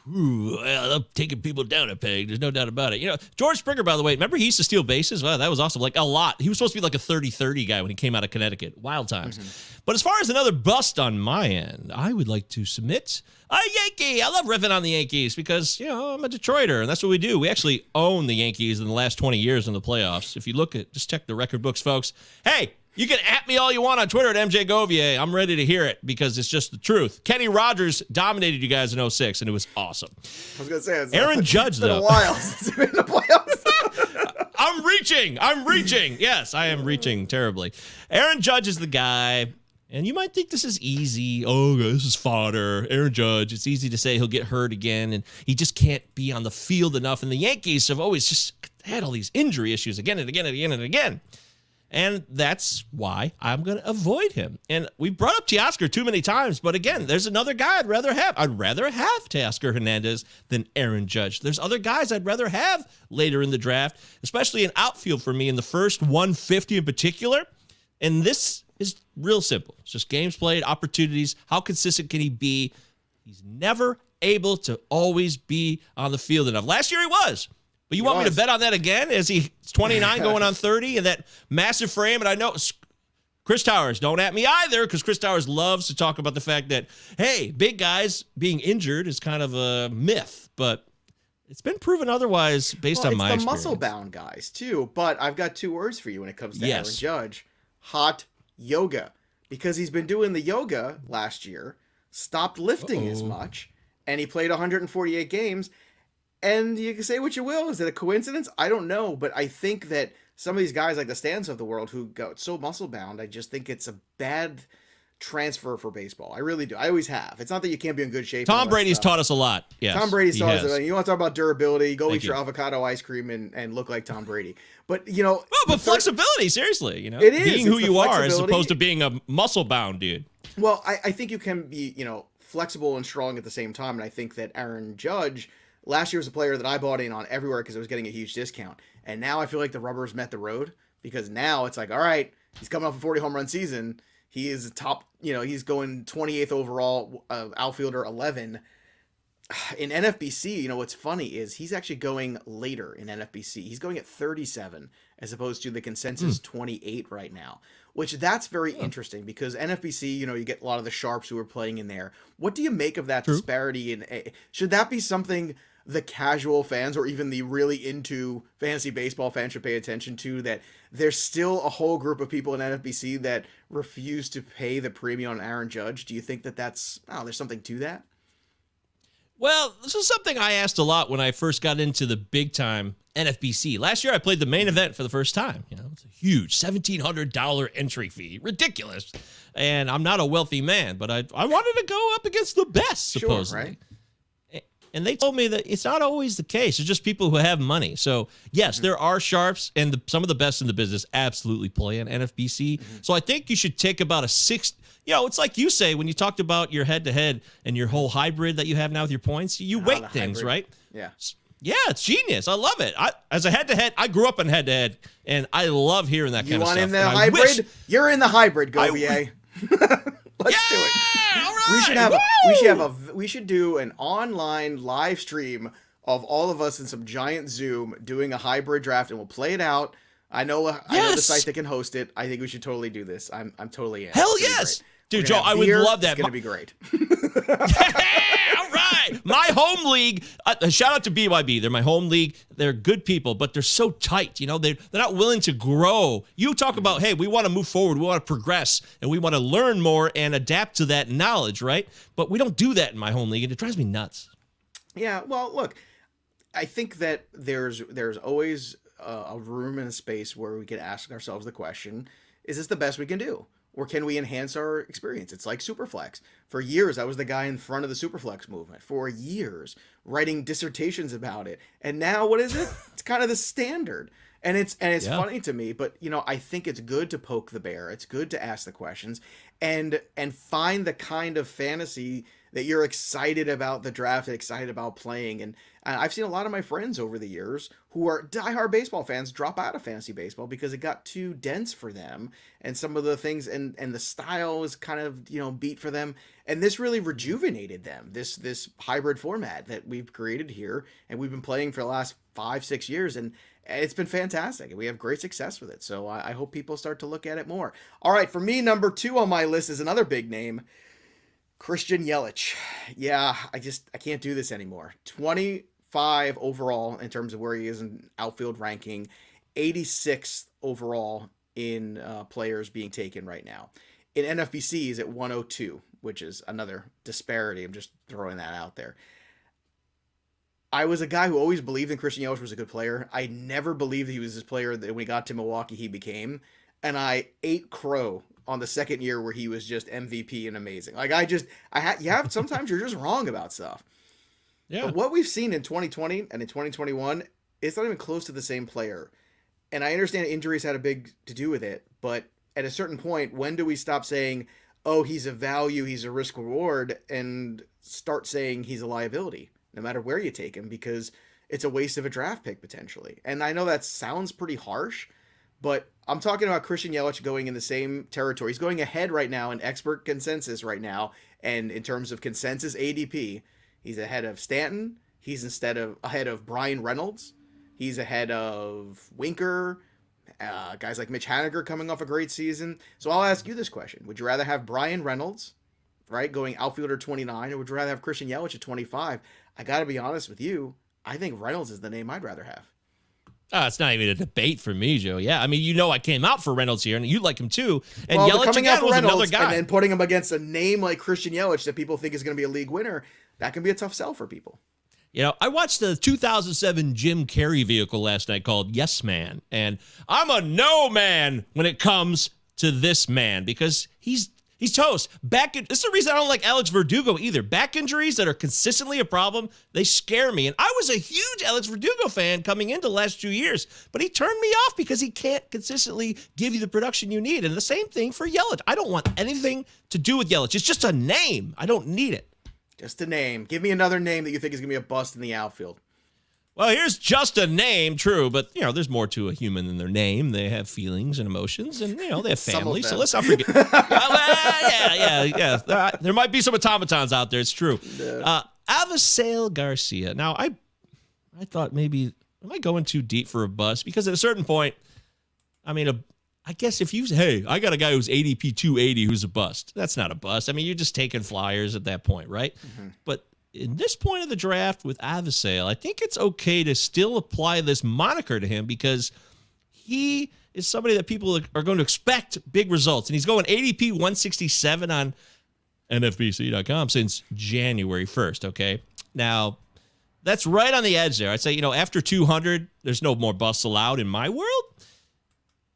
Ooh, I love taking people down a peg. There's no doubt about it. George Springer, by the way, remember he used to steal bases? Wow, that was awesome. Like a lot. He was supposed to be like a 30-30 guy when he came out of Connecticut. Wild times. Mm-hmm. But as far as another bust on my end, I would like to submit a Yankee. I love riffing on the Yankees because, I'm a Detroiter, and that's what we do. We actually own the Yankees in the last 20 years in the playoffs. If you look at, just check the record books, folks. Hey, you can at me all you want on Twitter at MJ Govier. I'm ready to hear it because it's just the truth. Kenny Rogers dominated you guys in 06, and it was awesome. I was going to say, Aaron Judge, though. It's been a while since it's been in the playoffs. I'm reaching. Yes, I am reaching terribly. Aaron Judge is the guy, and you might think this is easy. Oh, this is fodder. Aaron Judge, it's easy to say he'll get hurt again, and he just can't be on the field enough. And the Yankees have always just had all these injury issues again and again and again and again. And that's why I'm going to avoid him. And we brought up Teoscar too many times, but again, there's another guy I'd rather have. I'd rather have Teoscar Hernandez than Aaron Judge. There's other guys I'd rather have later in the draft, especially in outfield for me in the first 150 in particular. And this is real simple. It's just games played, opportunities. How consistent can he be? He's never able to always be on the field enough. Last year he was. But you want me to bet on that again as he's 29 going on 30 and that massive frame? And I know Chris Towers, don't at me either, because Chris Towers loves to talk about the fact that, hey, big guys being injured is kind of a myth. But It's been proven otherwise based on my experience. It's the experience. muscle-bound guys, too. But I've got 2 words for you when it comes to Aaron Judge. Hot yoga. Because he's been doing the yoga last year, stopped lifting as much, and he played 148 games. And you can say what you will. Is it a coincidence? I don't know. But I think that some of these guys like the Stans of the world who got so muscle-bound, I just think it's a bad transfer for baseball. I really do. I always have. It's not that you can't be in good shape. Tom Brady's taught us a lot. Yes, Tom Brady's taught us. You want to talk about durability? Go Thank eat your you. avocado ice cream and look like Tom Brady. But but flexibility. Seriously, it is being who it's you are as opposed to being a muscle bound dude. Well, I think you can be flexible and strong at the same time, and I think that Aaron Judge last year was a player that I bought in on everywhere because it was getting a huge discount, and now I feel like the rubber's met the road because now it's like, all right, he's coming off a 40 home run season. He is a top, he's going 28th overall, outfielder 11. In NFBC, what's funny is he's actually going later in NFBC. He's going at 37 as opposed to the consensus 28 right now, which that's very interesting because NFBC, you get a lot of the sharps who are playing in there. What do you make of that disparity? Should that be something the casual fans or even the really into fantasy baseball fans should pay attention to, that there's still a whole group of people in NFBC that refuse to pay the premium on Aaron Judge? Do you think that there's something to that? Well, this is something I asked a lot when I first got into the big time NFBC. Last year, I played the main event for the first time. It's a huge $1,700 entry fee. Ridiculous. And I'm not a wealthy man, but I wanted to go up against the best, supposedly. Sure, right? And they told me that it's not always the case. It's just people who have money. So, yes, there are sharps, and some of the best in the business absolutely play in NFBC. So I think you should take about a 6. It's like you say when you talked about your head-to-head and your whole hybrid that you have now with your points. You weight things, hybrid. right? Yeah. Yeah, it's genius. I love it. As a head-to-head, I grew up in head-to-head, and I love hearing that kind of stuff. You want in the hybrid? You're in the hybrid, Govier. Let's do it. All right. We should do an online live stream of all of us in some giant Zoom doing a hybrid draft, and we'll play it out. I know the site that can host it. I think we should totally do this. I'm totally in. Hell yes. Dude, Joe, I would love that. It's going to be great. All right. My home league, shout out to BYB. They're my home league. They're good people, but they're so tight. They're not willing to grow. You talk about, hey, we want to move forward. We want to progress, and we want to learn more and adapt to that knowledge, right? But we don't do that in my home league, and it drives me nuts. Yeah, well, look, I think that there's always a room and a space where we can ask ourselves the question, is this the best we can do? Or can we enhance our experience? It's like Superflex. For years, I was the guy in front of the Superflex movement. For years, writing dissertations about it. And now, what is it? It's kind of the standard. And it's funny to me, but I think it's good to poke the bear. It's good to ask the questions and find the kind of fantasy that you're excited about the draft, excited about playing. And I've seen a lot of my friends over the years who are diehard baseball fans drop out of fantasy baseball because it got too dense for them. And some of the things and the style is kind of, beat for them. And this really rejuvenated them, this hybrid format that we've created here. And we've been playing for the last 5-6 years. And it's been fantastic. And we have great success with it. So I hope people start to look at it more. All right. For me, number 2 on my list is another big name. Christian Yelich. Yeah, I can't do this anymore. 25 overall in terms of where he is in outfield ranking, 86th overall in players being taken right now. In NFBC, he's at 102, which is another disparity. I'm just throwing that out there. I was a guy who always believed in Christian Yelich was a good player. I never believed he was this player that when he got to Milwaukee, he became. And I ate crow on the second year where he was just MVP and amazing. Like sometimes you're just wrong about stuff. Yeah. But what we've seen in 2020 and in 2021, it's not even close to the same player. And I understand injuries had a big to do with it, but at a certain point, when do we stop saying, oh, he's a value, he's a risk reward, and start saying he's a liability, no matter where you take him, because it's a waste of a draft pick potentially. And I know that sounds pretty harsh, but I'm talking about Christian Yelich going in the same territory. He's going ahead right now in expert consensus right now. And in terms of consensus ADP, he's ahead of Stanton. He's ahead of Brian Reynolds. He's ahead of Winker. Guys like Mitch Haniger coming off a great season. So I'll ask you this question. Would you rather have Brian Reynolds, right, going outfielder 29, or would you rather have Christian Yelich at 25? I got to be honest with you. I think Reynolds is the name I'd rather have. It's not even a debate for me, Joe. Yeah, I mean, I came out for Reynolds here, and you like him too. And well, Yelich coming out for was Reynolds another guy. and then putting him against a name like Christian Yelich that people think is going to be a league winner, that can be a tough sell for people. I watched the 2007 Jim Carrey vehicle last night called Yes Man, and I'm a no man when it comes to this man because he's toast. This is the reason I don't like Alex Verdugo either. Back injuries that are consistently a problem, they scare me. And I was a huge Alex Verdugo fan coming into the last 2 years, but he turned me off because he can't consistently give you the production you need. And the same thing for Yelich. I don't want anything to do with Yelich. It's just a name. I don't need it. Just a name. Give me another name that you think is going to be a bust in the outfield. Well, here's just a name, true, but, there's more to a human than their name. They have feelings and emotions, and, they have families, so let's not forget. Yeah. There might be some automatons out there, it's true. Avisail Garcia. Now, I thought maybe, am I going too deep for a bust? Because at a certain point, I guess if you say, hey, I got a guy who's ADP 280 who's a bust. That's not a bust. I mean, you're just taking flyers at that point, right? Mm-hmm. But in this point of the draft with Avisail, I think it's okay to still apply this moniker to him because he is somebody that people are going to expect big results. And he's going ADP 167 on NFBC.com since January 1st, okay? Now, that's right on the edge there. I'd say, after 200, there's no more busts allowed in my world.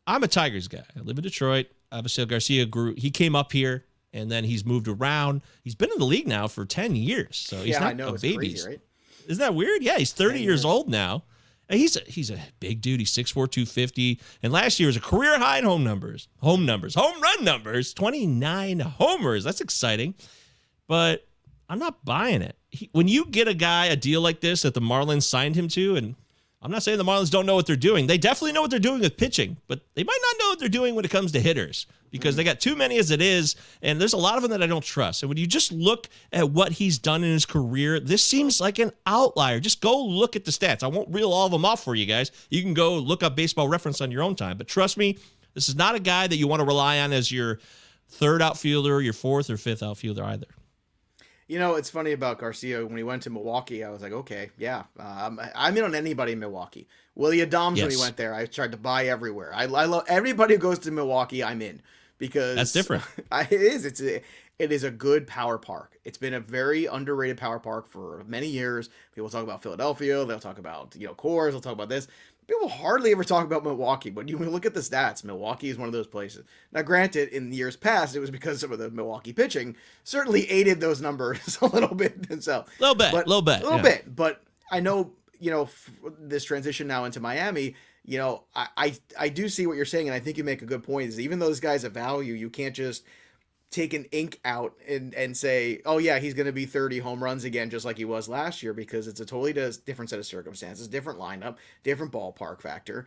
I'm a Tigers guy. I live in Detroit. Avisail Garcia he came up here, and then he's moved around. He's been in the league now for 10 years, so he's not a baby. Crazy, right? Isn't that weird? Yeah, he's 30 years old now. And he's a big dude. He's 6'4", 250. And last year was a career high in home run numbers, 29 homers. That's exciting. But I'm not buying it. When you get a deal like this that the Marlins signed him to, and I'm not saying the Marlins don't know what they're doing. They definitely know what they're doing with pitching, but they might not know what they're doing when it comes to hitters because they got too many as it is, and there's a lot of them that I don't trust. And when you just look at what he's done in his career, this seems like an outlier. Just go look at the stats. I won't reel all of them off for you guys. You can go look up Baseball Reference on your own time. But trust me, this is not a guy that you want to rely on as your third outfielder, your fourth or fifth outfielder either. It's funny about Garcia. When he went to Milwaukee, I was like, okay, yeah, I'm in on anybody in Milwaukee. Willie Adams, when he went there, I tried to buy everywhere. I love everybody who goes to Milwaukee. I'm in because that's different. It is a good power park. It's been a very underrated power park for many years. People talk about Philadelphia. They'll talk about Coors. They'll talk about this. People hardly ever talk about Milwaukee, but when you look at the stats, Milwaukee is one of those places. Now, granted, in years past, it was because some of the Milwaukee pitching certainly aided those numbers a little bit themselves. A little bit. But I know, this transition now into Miami, I do see what you're saying, and I think you make a good point, is even though this guy's a value, you can't just take an ink out and say, oh yeah, he's going to be 30 home runs again, just like he was last year, because it's a totally different set of circumstances, different lineup, different ballpark factor.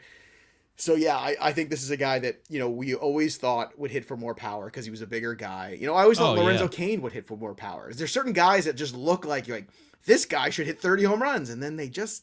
So yeah, I think this is a guy that, we always thought would hit for more power because he was a bigger guy. I always thought Lorenzo Cain would hit for more power. There's certain guys that just look like this guy should hit 30 home runs, and then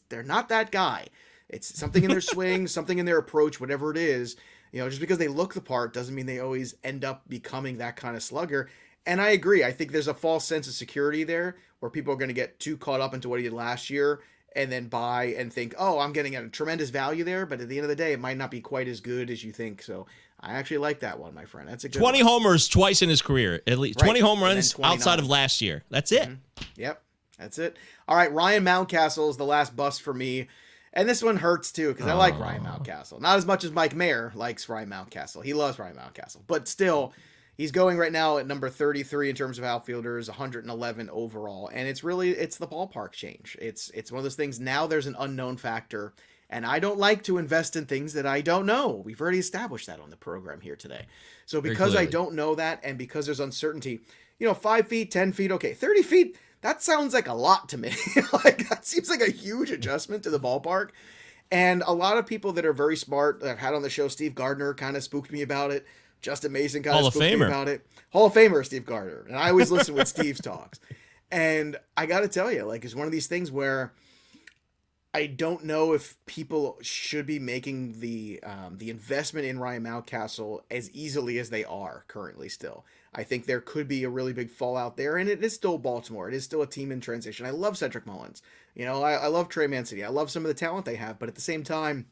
they're not that guy. It's something in their swing, something in their approach, whatever it is. Just because they look the part doesn't mean they always end up becoming that kind of slugger. And I agree. I think there's a false sense of security there where people are going to get too caught up into what he did last year and then buy and think, oh, I'm getting a tremendous value there. But at the end of the day, it might not be quite as good as you think. So I actually like that one, my friend. That's a good 20 homers twice in his career, at least. Right. 20 home runs outside of last year. That's it. Mm-hmm. Yep. That's it. All right. Ryan Mountcastle is the last bust for me. And this one hurts too, because I like Ryan Mountcastle. Not as much as Mike Mayer likes Ryan Mountcastle. He loves Ryan Mountcastle. But still, he's going right now at number 33 in terms of outfielders, 111 overall. And it's the ballpark change. It's one of those things. Now there's an unknown factor. And I don't like to invest in things that I don't know. We've already established that on the program here today. So because I don't know that, and because there's uncertainty, 5 feet, 10 feet, okay, 30 feet, that sounds like a lot to me. That seems like a huge adjustment to the ballpark. And a lot of people that are very smart, that I've had on the show, Steve Gardner kind of spooked me about it. Justin Mason kind of spooked me about it. Hall of Famer, Steve Gardner. And I always listen when Steve talks. And I got to tell you, it's one of these things where I don't know if people should be making the investment in Ryan Mountcastle as easily as they are currently still. I think there could be a really big fallout there, and it is still Baltimore. It is still a team in transition. I love Cedric Mullins. I love Trey Mancini. I love some of the talent they have, but at the same time,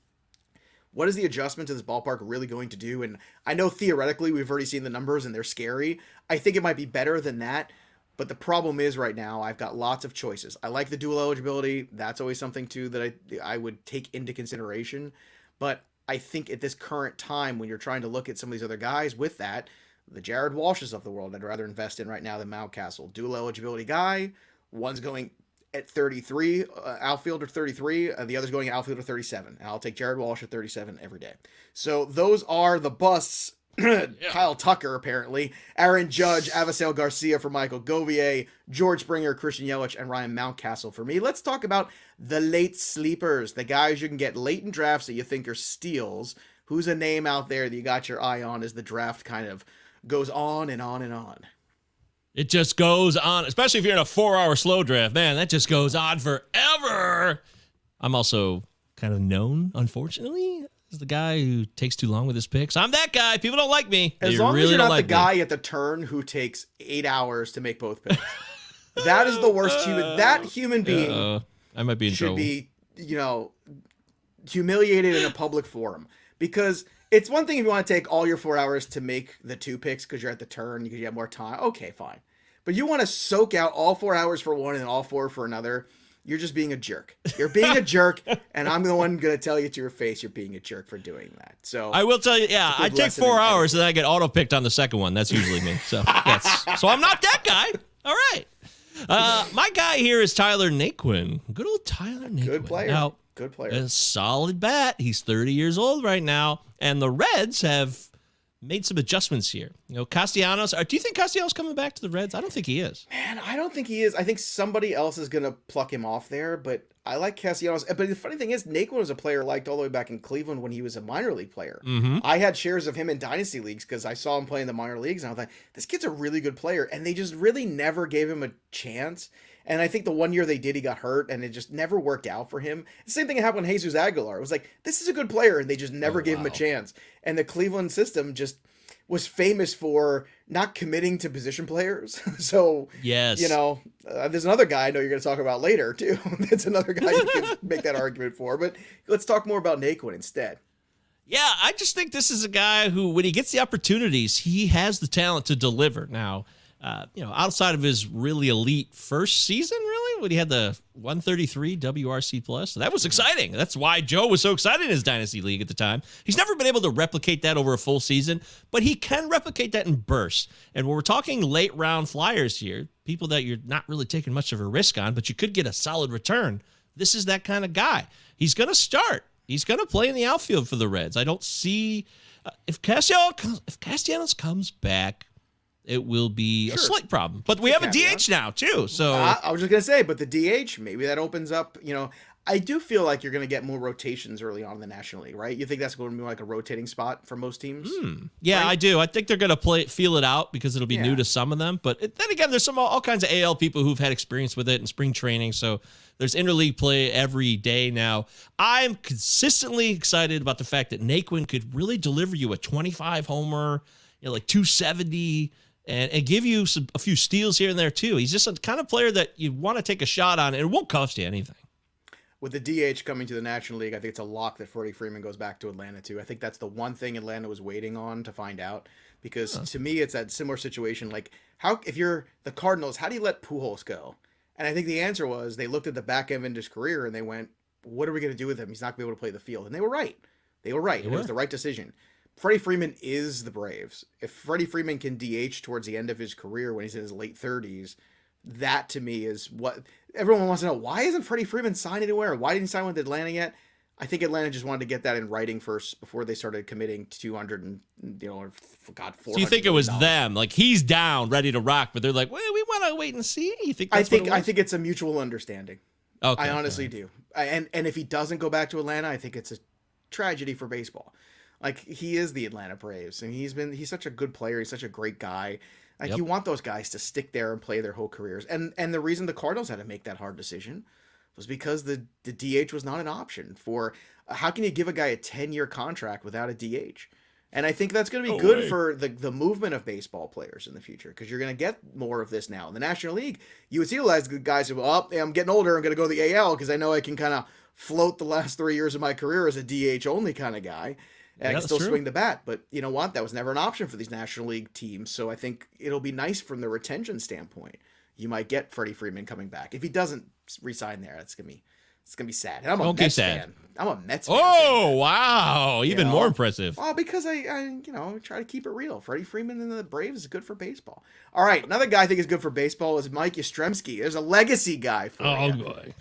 what is the adjustment to this ballpark really going to do? And I know theoretically we've already seen the numbers and they're scary. I think it might be better than that. But the problem is right now I've got lots of choices. I like the dual eligibility. That's always something too that I would take into consideration. But I think at this current time when you're trying to look at some of these other guys with that, the Jared Walshes of the world, I'd rather invest in right now than Mountcastle. Dual eligibility guy. One's going at 33, outfielder 33, the other's going outfielder 37. And I'll take Jared Walsh at 37 every day. So those are the busts. Kyle Tucker, apparently. Aaron Judge, Avisail Garcia for Michel Govier, George Springer, Christian Yelich, and Ryan Mountcastle for me. Let's talk about the late sleepers, the guys you can get late in drafts that you think are steals. Who's a name out there that you got your eye on as the draft kind of goes on and on and on? It just goes on, especially if you're in a 4-hour slow draft. Man, that just goes on forever. I'm also kind of known, unfortunately, as the guy who takes too long with his picks. I'm that guy. People don't like me. As long as you're not the guy at the turn who takes 8 hours to make both picks. That is the worst human. That human being I might be in should trouble. be, humiliated in a public forum. Because it's one thing if you want to take all your 4 hours to make the 2 picks because you're at the turn, because you have more time. Okay, fine. But you want to soak out all 4 hours for one and all 4 for another. You're just being a jerk. You're being a jerk, and I'm the one going to tell you to your face you're being a jerk for doing that. So I will tell you, I take 4 hours and then I get auto-picked on the second one. That's usually me. So so I'm not that guy. All right. My guy here is Tyler Naquin. Good old Tyler Naquin. Good player. Now, good player. A solid bat. He's 30 years old right now, and the Reds have made some adjustments here. Castellanos. Do you think Castellanos coming back to the Reds? I don't think he is. Man, I don't think he is. I think somebody else is going to pluck him off there, but I like Castellanos. But the funny thing is, Naquin was a player liked all the way back in Cleveland when he was a minor league player. Mm-hmm. I had shares of him in dynasty leagues because I saw him play in the minor leagues, and I was like, this kid's a really good player, and they just really never gave him a chance. And I think the one year they did, he got hurt, and it just never worked out for him. The same thing happened with Jesus Aguilar. It was like, this is a good player, and they just never gave him a chance. And the Cleveland system just was famous for not committing to position players. So, yes, there's another guy I know you're going to talk about later, too. That's another guy you can make that argument for. But let's talk more about Naquin instead. Yeah, I just think this is a guy who, when he gets the opportunities, he has the talent to deliver. Now, outside of his really elite first season, really, when he had the 133 WRC plus, that was exciting. That's why Joe was so excited in his dynasty league at the time. He's never been able to replicate that over a full season, but he can replicate that in bursts. And when we're talking late round flyers here, people that you're not really taking much of a risk on, but you could get a solid return, this is that kind of guy. He's going to start. He's going to play in the outfield for the Reds. I don't see if Castellanos comes back, it will be a slight problem. But we have a DH now, too. So I was just going to say, but the DH, maybe that opens up, I do feel like you're going to get more rotations early on in the National League, right? You think that's going to be like a rotating spot for most teams? Yeah, right? I do. I think they're going to feel it out because it'll be new to some of them. But then again, there's all kinds of AL people who've had experience with it in spring training. So there's interleague play every day now. I'm consistently excited about the fact that Naquin could really deliver you a 25 homer, like 270, and give you a few steals here and there, too. He's just a kind of player that you want to take a shot on, and it won't cost you anything. With the DH coming to the National League, I think it's a lock that Freddie Freeman goes back to Atlanta, too. I think that's the one thing Atlanta was waiting on to find out. Because to me, it's that similar situation. Like, if you're the Cardinals, how do you let Pujols go? And I think the answer was they looked at the back end of his career and they went, what are we going to do with him? He's not going to be able to play the field. And they were right. It was the right decision. Freddie Freeman is the Braves. If Freddie Freeman can DH towards the end of his career when he's in his late 30s, that to me is what everyone wants to know. Why isn't Freddie Freeman signed anywhere? Why didn't he sign with Atlanta yet? I think Atlanta just wanted to get that in writing first before they started committing 200 and, or God, 400. So you think it was them? Like, he's down, ready to rock, but they're like, well, we want to wait and see. You think I think it's a mutual understanding. Okay, I honestly do. And if he doesn't go back to Atlanta, I think it's a tragedy for baseball. Like, he is the Atlanta Braves, and he's such a good player. He's such a great guy. Like, you want those guys to stick there and play their whole careers. And the reason the Cardinals had to make that hard decision was because the DH was not an option for how can you give a guy a 10-year contract without a DH? And I think that's going to be good for the movement of baseball players in the future, because you're going to get more of this now. In the National League, you would see a lot of guys who, I'm getting older, I'm going to go to the AL because I know I can kind of float the last 3 years of my career as a DH only kind of guy. And I can still swing the bat. But you know what? That was never an option for these National League teams. So I think it'll be nice from the retention standpoint. You might get Freddie Freeman coming back. If he doesn't resign there, it's going to be sad. And I'm a Mets fan. I'm a Mets fan. Oh, wow. Even more impressive. Well, because I try to keep it real. Freddie Freeman and the Braves is good for baseball. All right. Another guy I think is good for baseball is Mike Yastrzemski. There's a legacy guy for you. Boy.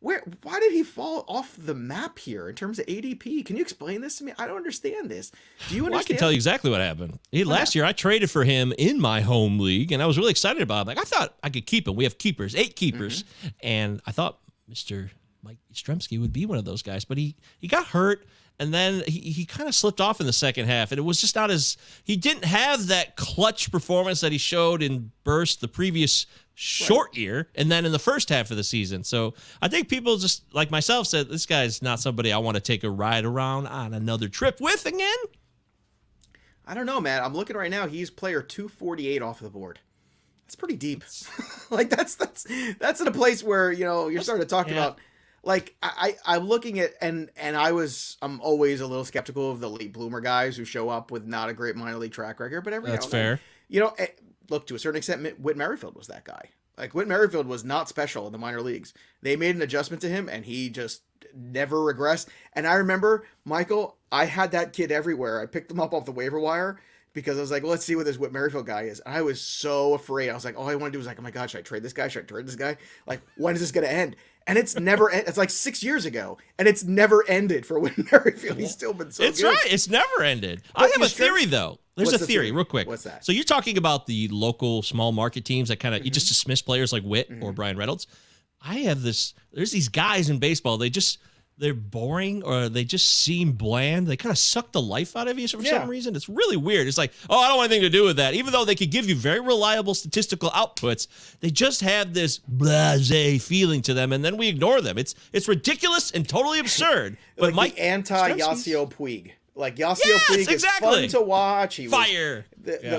Why did he fall off the map here in terms of ADP? Can you explain this to me? I don't understand this. Do you understand? I can tell you exactly what happened. Last year, I traded for him in my home league, and I was really excited about it. Like, I thought I could keep him. We have keepers, 8 keepers. And I thought Mr. Mike Yastrzemski would be one of those guys. But he got hurt, and then he kind of slipped off in the second half. And it was just not he didn't have that clutch performance that he showed in burst the previous short year, and then in the first half of the season. So I think people just like myself said, this guy's not somebody I want to take a ride around on another trip with again. I don't know, man. I'm looking right now. He's player 248 off the board. That's pretty deep. Like that's in a place where, you're starting to talk about, like, I'm looking at, and I'm always a little skeptical of the late bloomer guys who show up with not a great minor league track record, but that's fair. Look, to a certain extent, Whit Merrifield was that guy. Like, Whit Merrifield was not special in the minor leagues. They made an adjustment to him, and he just never regressed. And I remember, Michael, I had that kid everywhere. I picked him up off the waiver wire because I was like, well, let's see what this Whit Merrifield guy is. And I was so afraid. I was like, all I want to do is like, oh my God, should I trade this guy? Should I trade this guy? Like, when is this going to end? And it's never, it's like 6 years ago, and it's never ended for Whit Merrifield. He's still been so good. It's right. It's never ended. I have a theory, though. There's a theory, real quick. What's that? So you're talking about the local small market teams that kind of, you just dismiss players like Whit or Brian Reynolds. I have there's these guys in baseball, they're boring, or they just seem bland. They kind of suck the life out of you for some reason. It's really weird. It's like, I don't want anything to do with that. Even though they could give you very reliable statistical outputs, they just have this blasé feeling to them, and then we ignore them. It's ridiculous and totally absurd. But like Mike, the anti-Yasiel Puig. Like, Yasiel Puig is fun to watch. Fire.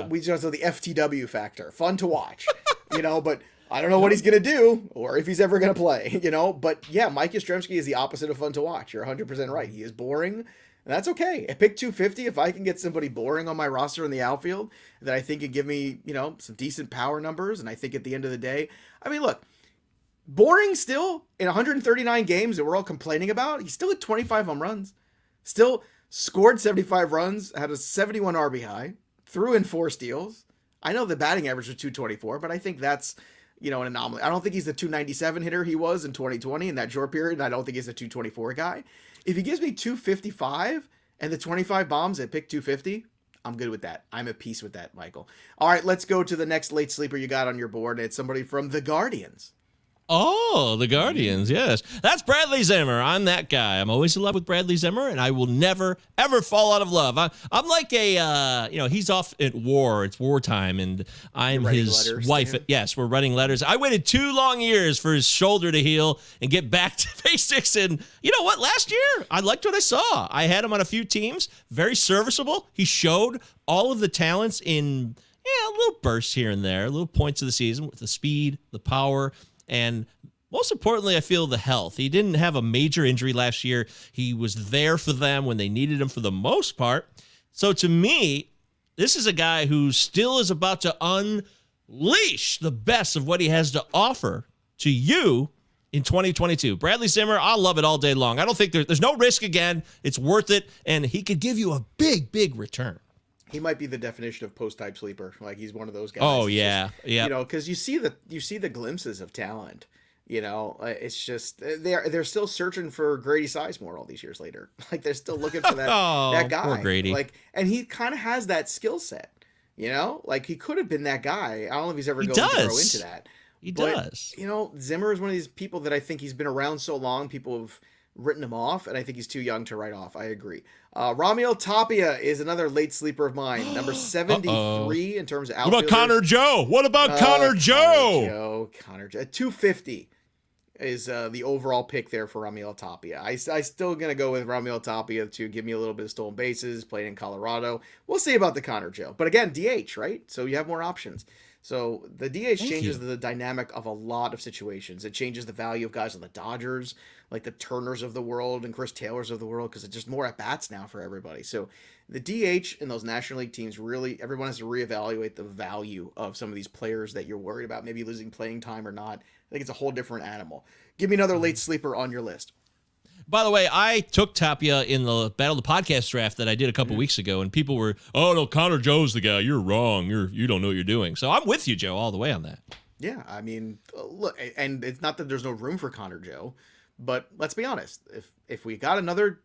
We just know the FTW factor. Fun to watch. But I don't know what he's going to do or if he's ever going to play, But yeah, Mike Yastrzemski is the opposite of fun to watch. You're 100% right. He is boring, and that's okay. At pick 250, if I can get somebody boring on my roster in the outfield that I think could give me, some decent power numbers, and I think at the end of the day, I mean, look, boring still in 139 games that we're all complaining about, he's still at 25 home runs, still scored 75 runs, had a 71 RBI, threw in 4 steals. I know the batting average was 224, but I think that's, an anomaly. I don't think he's the 297 hitter he was in 2020 in that short period, and I don't think he's a 224 guy. If he gives me 255 and the 25 bombs at pick 250, I'm good with that. I'm at peace with that, Michael. All right, let's go to the next late sleeper you got on your board. It's somebody from the Guardians. Oh, the Guardians, yes. That's Bradley Zimmer. I'm that guy. I'm always in love with Bradley Zimmer, and I will never, ever fall out of love. I'm like he's off at war. It's wartime, and I'm his wife. Yes, we're writing letters. I waited 2 long years for his shoulder to heal and get back to basics, and you know what? Last year, I liked what I saw. I had him on a few teams. Very serviceable. He showed all of the talents in little bursts here and there, little points of the season with the speed, the power, and most importantly, I feel the health. He didn't have a major injury last year. He was there for them when they needed him for the most part. So to me, this is a guy who still is about to unleash the best of what he has to offer to you in 2022. Bradley Zimmer, I'll love it all day long. I don't think there's no risk again. It's worth it, and he could give you a big, big return. He might be the definition of post-type sleeper. Like, he's one of those guys. Oh, yeah. Yeah. Because you see the glimpses of talent. It's just they're still searching for Grady Sizemore all these years later. Like, they're still looking for that that guy. Poor Grady. Like, and he kind of has that skill set. Like, he could have been that guy. I don't know if he's ever going to grow into that. He does. Zimmer is one of these people that I think he's been around so long, people have written him off, and I think he's too young to write off. I agree. Ramiel Tapia is another late sleeper of mine, number 73 in terms of outfielders. What about Connor Joe? Connor Joe? Connor Joe. 250. is the overall pick there for Raimel Tapia. I still going to go with Raimel Tapia to give me a little bit of stolen bases, playing in Colorado. We'll see about the Connor Joe. But again, DH, right? So you have more options. So the DH changes the dynamic of a lot of situations. It changes the value of guys on the Dodgers, like the Turners of the world and Chris Taylors of the world, because it's just more at-bats now for everybody. So the DH in those National League teams, really, everyone has to reevaluate the value of some of these players that you're worried about maybe losing playing time or not. I think it's a whole different animal. Give me another late sleeper on your list. By the way, I took Tapia in the Battle of the Podcast draft that I did a couple weeks ago, and people were, oh, no, Connor Joe's the guy. You're wrong. You don't know what you're doing. So I'm with you, Joe, all the way on that. Yeah, I mean, look, and it's not that there's no room for Connor Joe, but let's be honest. If we got another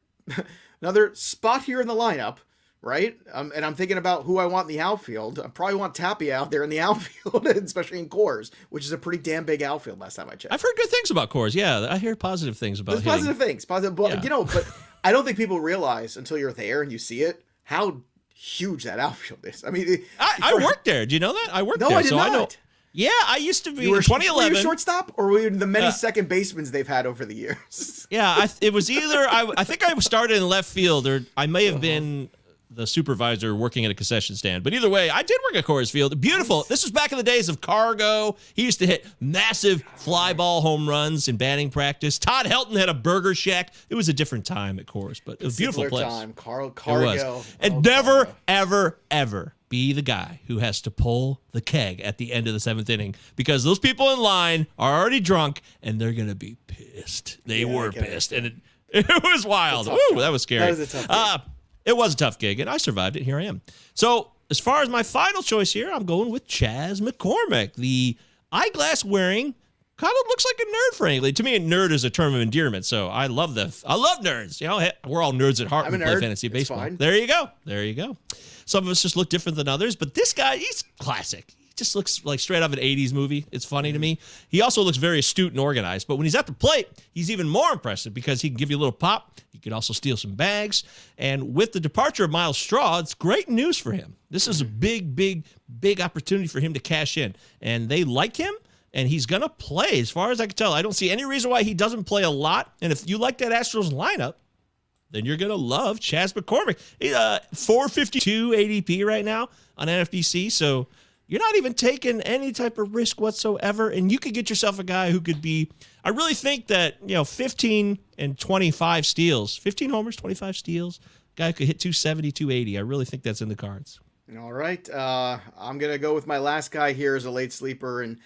spot here in the lineup, right? And I'm thinking about who I want in the outfield. I probably want Tapia out there in the outfield, especially in Coors, which is a pretty damn big outfield last time I checked. I've heard good things about Coors. Yeah, I hear positive things about There's hitting. positive things. Positive, but, but I don't think people realize until you're there and you see it, how huge that outfield is. I mean, I worked there. Do you know that? I worked there. No, I did not. I know. Yeah, I used to be in 2011. Were you shortstop, or were you the many second basemen they've had over the years? Yeah, it was either I think I started in left field, or I may have been the supervisor working at a concession stand. But either way, I did work at Coors Field. Beautiful. Nice. This was back in the days of Cargo. He used to hit massive fly ball home runs in batting practice. Todd Helton had a burger shack. It was a different time at Coors, but it was a beautiful place. Time. Cargo. And never, ever, ever be the guy who has to pull the keg at the end of the seventh inning, because those people in line are already drunk and they're going to be pissed. They were pissed. And it was wild. Ooh, that was scary. That was a tough game. It was a tough gig, and I survived it. Here I am. So as far as my final choice here, I'm going with Chas McCormick, the eyeglass-wearing, kind of looks like a nerd, frankly. To me, a nerd is a term of endearment, so I love nerds. You know, we're all nerds at heart when we play fantasy baseball. Fine. There you go. Some of us just look different than others, but this guy, he's classic. He just looks like straight out of an 80s movie. It's funny to me. He also looks very astute and organized, but when he's at the plate, he's even more impressive because he can give you a little pop. He could also steal some bags. And with the departure of Miles Straw, it's great news for him. This is a big opportunity for him to cash in. And they like him, and he's going to play. As far as I can tell, I don't see any reason why he doesn't play a lot. And if you like that Astros lineup, then you're going to love Chas McCormick. 452 ADP right now on NFBC, so you're not even taking any type of risk whatsoever, and you could get yourself a guy who could be, I really think that, 15 and 25 steals, 15 homers, 25 steals, guy who could hit 270, 280. I really think that's in the cards. All right. I'm going to go with my last guy here as a late sleeper, and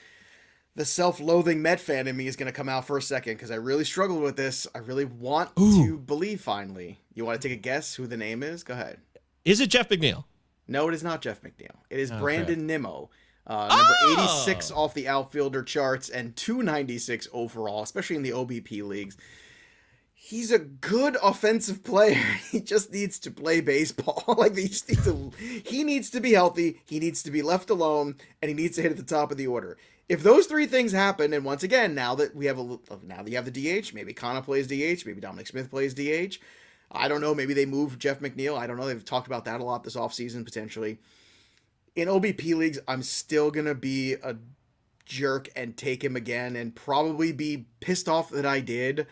the self-loathing Met fan in me is going to come out for a second because I really struggled with this. I really want to believe finally. You want to take a guess who the name is? Go ahead. Is it Jeff McNeil? No, it is not Jeff McNeil. It is Brandon Nimmo. Number 86 off the outfielder charts and 296 overall, especially in the OBP leagues. He's a good offensive player. He just needs to play baseball. He needs to be healthy. He needs to be left alone, and he needs to hit at the top of the order. If those three things happen, and once again, now that you have the DH, maybe Connor plays DH, maybe Dominic Smith plays DH. I don't know. Maybe they move Jeff McNeil. I don't know. They've talked about that a lot this offseason, potentially. In OBP leagues, I'm still going to be a jerk and take him again and probably be pissed off that I did.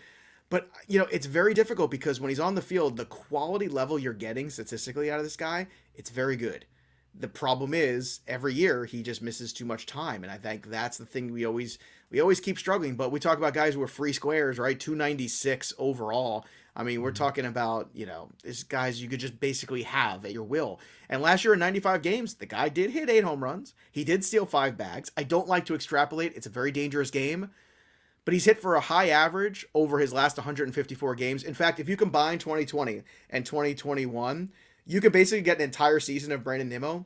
But, it's very difficult because when he's on the field, the quality level you're getting statistically out of this guy, it's very good. The problem is every year he just misses too much time. And I think that's the thing we always keep struggling. But we talk about guys who are free squares, right? 296 overall. I mean, we're talking about, these guys you could just basically have at your will. And last year in 95 games, the guy did hit 8 home runs. He did steal 5 bags. I don't like to extrapolate. It's a very dangerous game. But he's hit for a high average over his last 154 games. In fact, if you combine 2020 and 2021, you could basically get an entire season of Brandon Nimmo.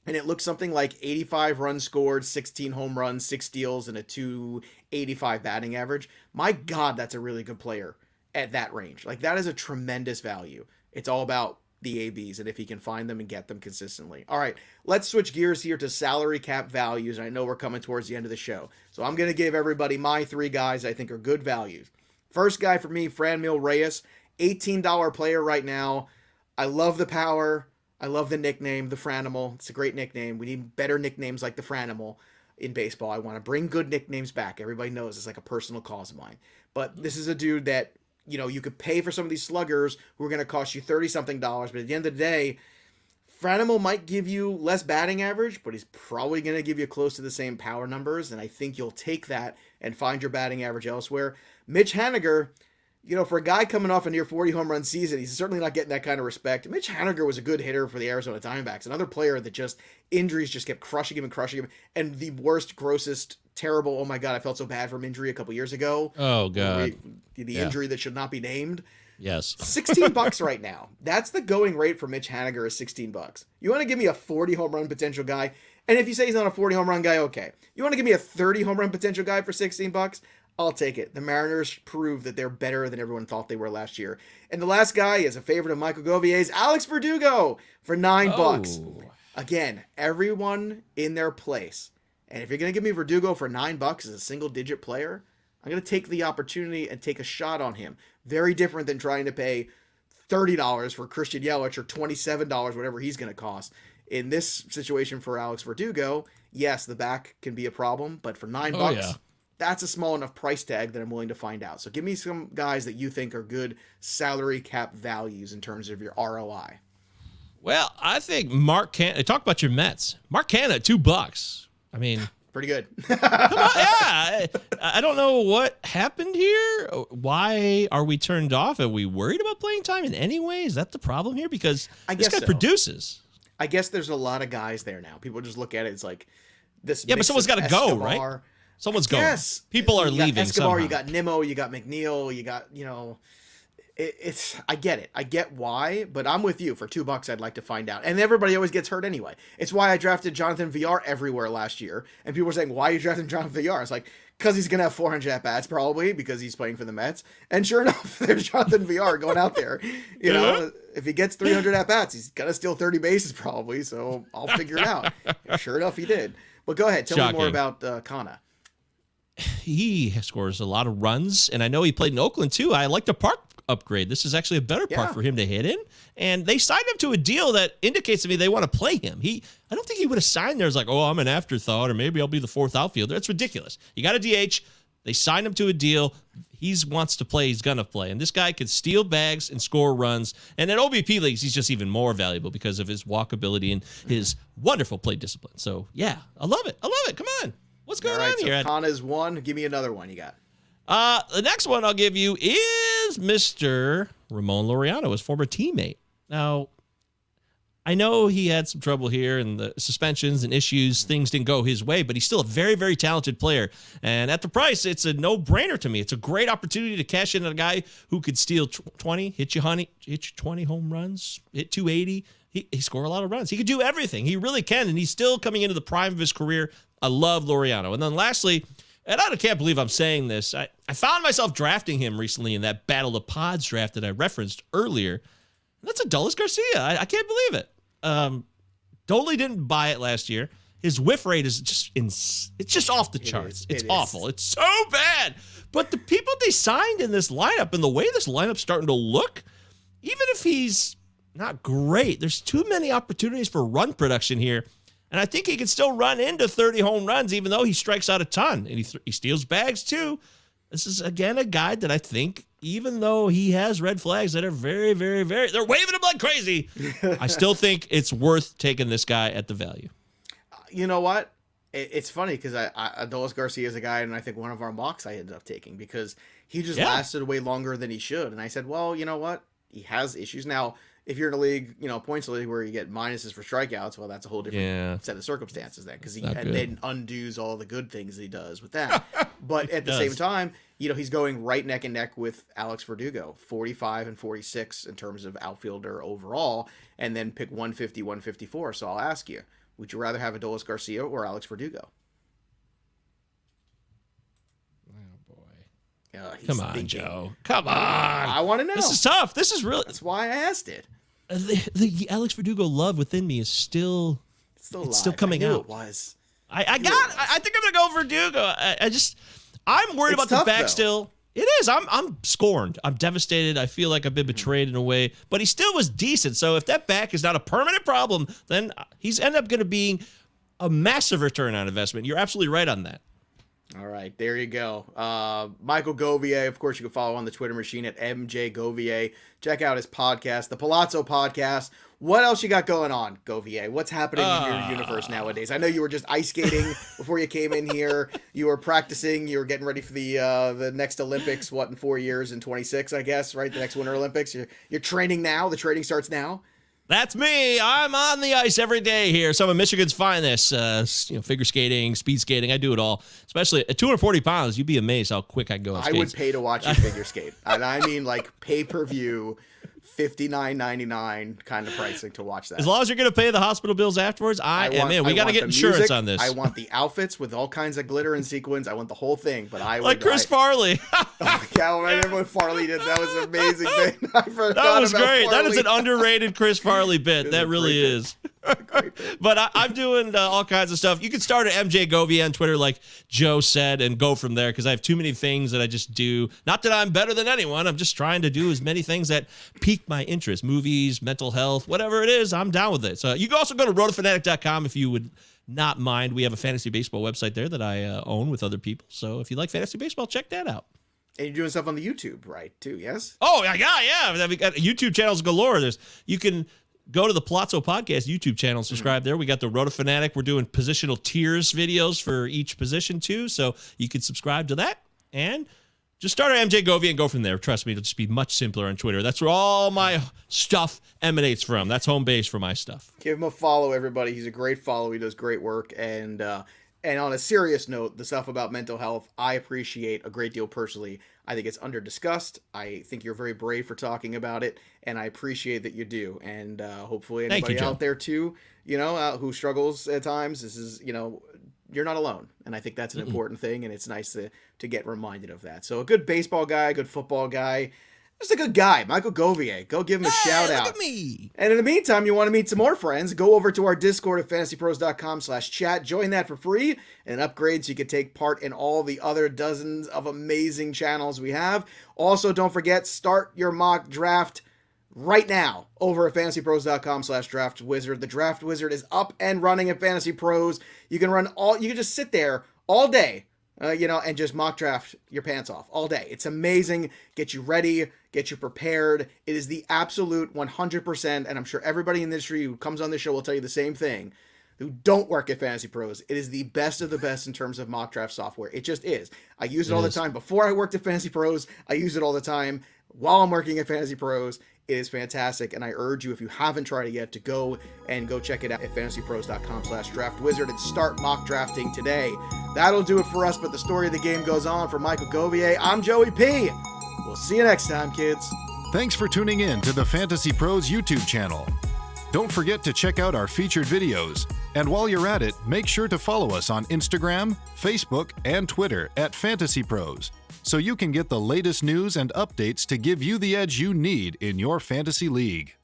And it looks something like 85 runs scored, 16 home runs, 6 steals, and a 285 batting average. My God, that's a really good player at that range. That is a tremendous value. It's all about the ABs and if he can find them and get them consistently. All right, let's switch gears here to salary cap values. I know we're coming towards the end of the show, so I'm going to give everybody my 3 guys I think are good values. First guy for me, Franmil Reyes, $18 player right now. I love the power. I love the nickname, the Franimal. It's a great nickname. We need better nicknames like the Franimal. in baseball. I want to bring good nicknames back. Everybody knows it's like a personal cause of mine. But this is a dude that, you could pay for some of these sluggers who are going to cost you $30-something. But at the end of the day, Franimo might give you less batting average, but he's probably going to give you close to the same power numbers. And I think you'll take that and find your batting average elsewhere. Mitch Haniger, for a guy coming off a near 40 home run season, he's certainly not getting that kind of respect. Mitch Haniger was a good hitter for the Arizona Diamondbacks. Another player that injuries just kept crushing him. And the worst, grossest, terrible, oh my God, I felt so bad for him injury a couple years ago. Oh God. The injury that should not be named. Yes. $16 right now. That's the going rate for Mitch Haniger is $16. You want to give me a 40 home run potential guy? And if you say he's not a 40 home run guy, okay. You want to give me a 30 home run potential guy for $16? I'll take it. The Mariners prove that they're better than everyone thought they were last year. And the last guy is a favorite of Michael Govier's, Alex Verdugo, for $9. Again, everyone in their place. And if you're going to give me Verdugo for $9 as a single-digit player, I'm going to take the opportunity and take a shot on him. Very different than trying to pay $30 for Christian Yelich or $27, whatever he's going to cost. In this situation for Alex Verdugo, yes, the back can be a problem, but for $9, that's a small enough price tag that I'm willing to find out. So give me some guys that you think are good salary cap values in terms of your ROI. Well, I think Mark Canha. Talk about your Mets. Mark Canha at $2. I mean, pretty good. Come on, yeah. I don't know what happened here. Why are we turned off? Are we worried about playing time in any way? Is that the problem here? Because this guy produces. I guess there's a lot of guys there now. People just look at it. It's like this. Yeah, but someone's got to go, right? Someone's going. Yes. People are leaving. Escobar, somehow. You got Nimmo, you got McNeil, you got, it's I get it. I get why, but I'm with you. For $2, I'd like to find out. And everybody always gets hurt anyway. It's why I drafted Jonathan Villar everywhere last year. And people were saying, why are you drafting Jonathan Villar? It's like, because he's going to have 400 at-bats probably because he's playing for the Mets. And sure enough, there's Jonathan Villar going out there. If he gets 300 at-bats, he's going to steal 30 bases probably. So I'll figure it out. Sure enough, he did. But go ahead. Tell me more about Canha. He scores a lot of runs, and I know he played in Oakland too. I like the park upgrade. This is actually a better park for him to hit in, and they signed him to a deal that indicates to me they want to play him. I don't think he would have signed there as like, oh, I'm an afterthought, or maybe I'll be the fourth outfielder. That's ridiculous. You got a DH. They signed him to a deal. He wants to play. He's going to play. And this guy could steal bags and score runs. And in OBP leagues, he's just even more valuable because of his walkability and his wonderful play discipline. So, yeah, I love it. Come on. What's going on here? Canha's one. Give me another one you got. The next one I'll give you is Mr. Ramon Laureano, his former teammate. Now, I know he had some trouble here and the suspensions and issues. Things didn't go his way, but he's still a very, very talented player. And at the price, it's a no-brainer to me. It's a great opportunity to cash in on a guy who could steal 20, hit you 20 home runs, hit 280. He scored a lot of runs. He could do everything. He really can, and he's still coming into the prime of his career. I love Laureano. And then lastly, and I can't believe I'm saying this, I found myself drafting him recently in that Battle of Pods draft that I referenced earlier. That's Adolis Garcia. I can't believe it. Totally didn't buy it last year. His whiff rate is it's just off the charts. It's awful. It's so bad. But the people they signed in this lineup and the way this lineup's starting to look, even if he's not great, there's too many opportunities for run production here. And I think he can still run into 30 home runs, even though he strikes out a ton. And he steals bags, too. This is, again, a guy that I think, even though he has red flags that are very, very, very, they're waving him like crazy, I still think it's worth taking this guy at the value. You know what? It's funny because Adolis Garcia is a guy, and I think one of our mocks I ended up taking because he just lasted way longer than he should. And I said, well, you know what? He has issues. Now, if you're in a league, points league where you get minuses for strikeouts, well, that's a whole different set of circumstances then, because he then undoes all the good things he does with that. But at the same time, he's going right neck and neck with Alex Verdugo, 45 and 46 in terms of outfielder overall, and then pick 150, 154. So I'll ask you, would you rather have Adolis Garcia or Alex Verdugo? Come on, Joe. Come on. I want to know. This is tough. This is really. That's why I asked it. The Alex Verdugo love within me is still coming out. It was. I think I'm gonna go Verdugo. I'm worried about the back still. It is. I'm scorned. I'm devastated. I feel like I've been betrayed in a way. But he still was decent. So if that back is not a permanent problem, then he's ended up going to be a massive return on investment. You're absolutely right on that. All right, there you go. Michael Govier, of course, you can follow on the Twitter machine at MJ Govier. Check out his podcast, the Pallazzo Podcast. What else you got going on, Govier? What's happening in your universe nowadays? I know you were just ice skating before you came in here. You were practicing. You were getting ready for the next Olympics, in 4 years, in 26, I guess, right? The next Winter Olympics. You're training now. The training starts now. That's me. I'm on the ice every day here. Some of Michigan's finest, figure skating, speed skating. I do it all. Especially at 240 pounds, you'd be amazed how quick I go. I would pay to watch you figure skate. And I mean like pay-per-view, $59.99 kind of pricing to watch that. As long as you're going to pay the hospital bills afterwards, I am in. We got to get insurance music on this. I want the outfits with all kinds of glitter and sequins. I want the whole thing. But like Chris Farley. I remember what Farley did. That was an amazing thing. I forgot that was about great. Farley. That is an underrated Chris Farley bit. That really is. But I'm doing all kinds of stuff. You can start at MJ Govier on Twitter, like Joe said, and go from there because I have too many things that I just do. Not that I'm better than anyone. I'm just trying to do as many things that pique my interest. Movies, mental health, whatever it is, I'm down with it. So you can also go to rotofanatic.com if you would not mind. We have a fantasy baseball website there that I own with other people. So if you like fantasy baseball, check that out. And you're doing stuff on the YouTube, right, too, yes? Oh, yeah. We got YouTube channels galore. You can go to the Pallazzo Podcast YouTube channel and subscribe there. We got the Roto Fanatic. We're doing positional tiers videos for each position, too. So you can subscribe to that. And just start at MJ Govier and go from there. Trust me, it'll just be much simpler on Twitter. That's where all my stuff emanates from. That's home base for my stuff. Give him a follow, everybody. He's a great follow. He does great work. And on a serious note, the stuff about mental health, I appreciate a great deal personally. I think it's under-discussed. I think you're very brave for talking about it, and I appreciate that you do. And hopefully anybody out there, too, who struggles at times, this is, you're not alone. And I think that's an important thing, and it's nice to get reminded of that. So a good baseball guy, a good football guy, just a good guy, Michael Govier. Go give him a shout out. Look at me. And in the meantime, you want to meet some more friends, go over to our Discord at fantasypros.com/chat. Join that for free and upgrade so you can take part in all the other dozens of amazing channels we have. Also, don't forget, start your mock draft right now over at fantasypros.com/draft wizard. The draft wizard is up and running at Fantasy Pros. You can just sit there all day, and just mock draft your pants off all day. It's amazing. Get you ready, get you prepared. It is the absolute 100%, and I'm sure everybody in the industry who comes on this show will tell you the same thing, who don't work at Fantasy Pros. It is the best of the best in terms of mock draft software. It just is. I use it all the time. Before I worked at Fantasy Pros, I use it all the time. While I'm working at Fantasy Pros, it is fantastic, and I urge you, if you haven't tried it yet, to go check it out at fantasypros.com/draft wizard and start mock drafting today. That'll do it for us, but the story of the game goes on. For Michael Govier, I'm Joey P. We'll see you next time, kids. Thanks for tuning in to the Fantasy Pros YouTube channel. Don't forget to check out our featured videos. And while you're at it, make sure to follow us on Instagram, Facebook, and Twitter at Fantasy Pros, so you can get the latest news and updates to give you the edge you need in your fantasy league.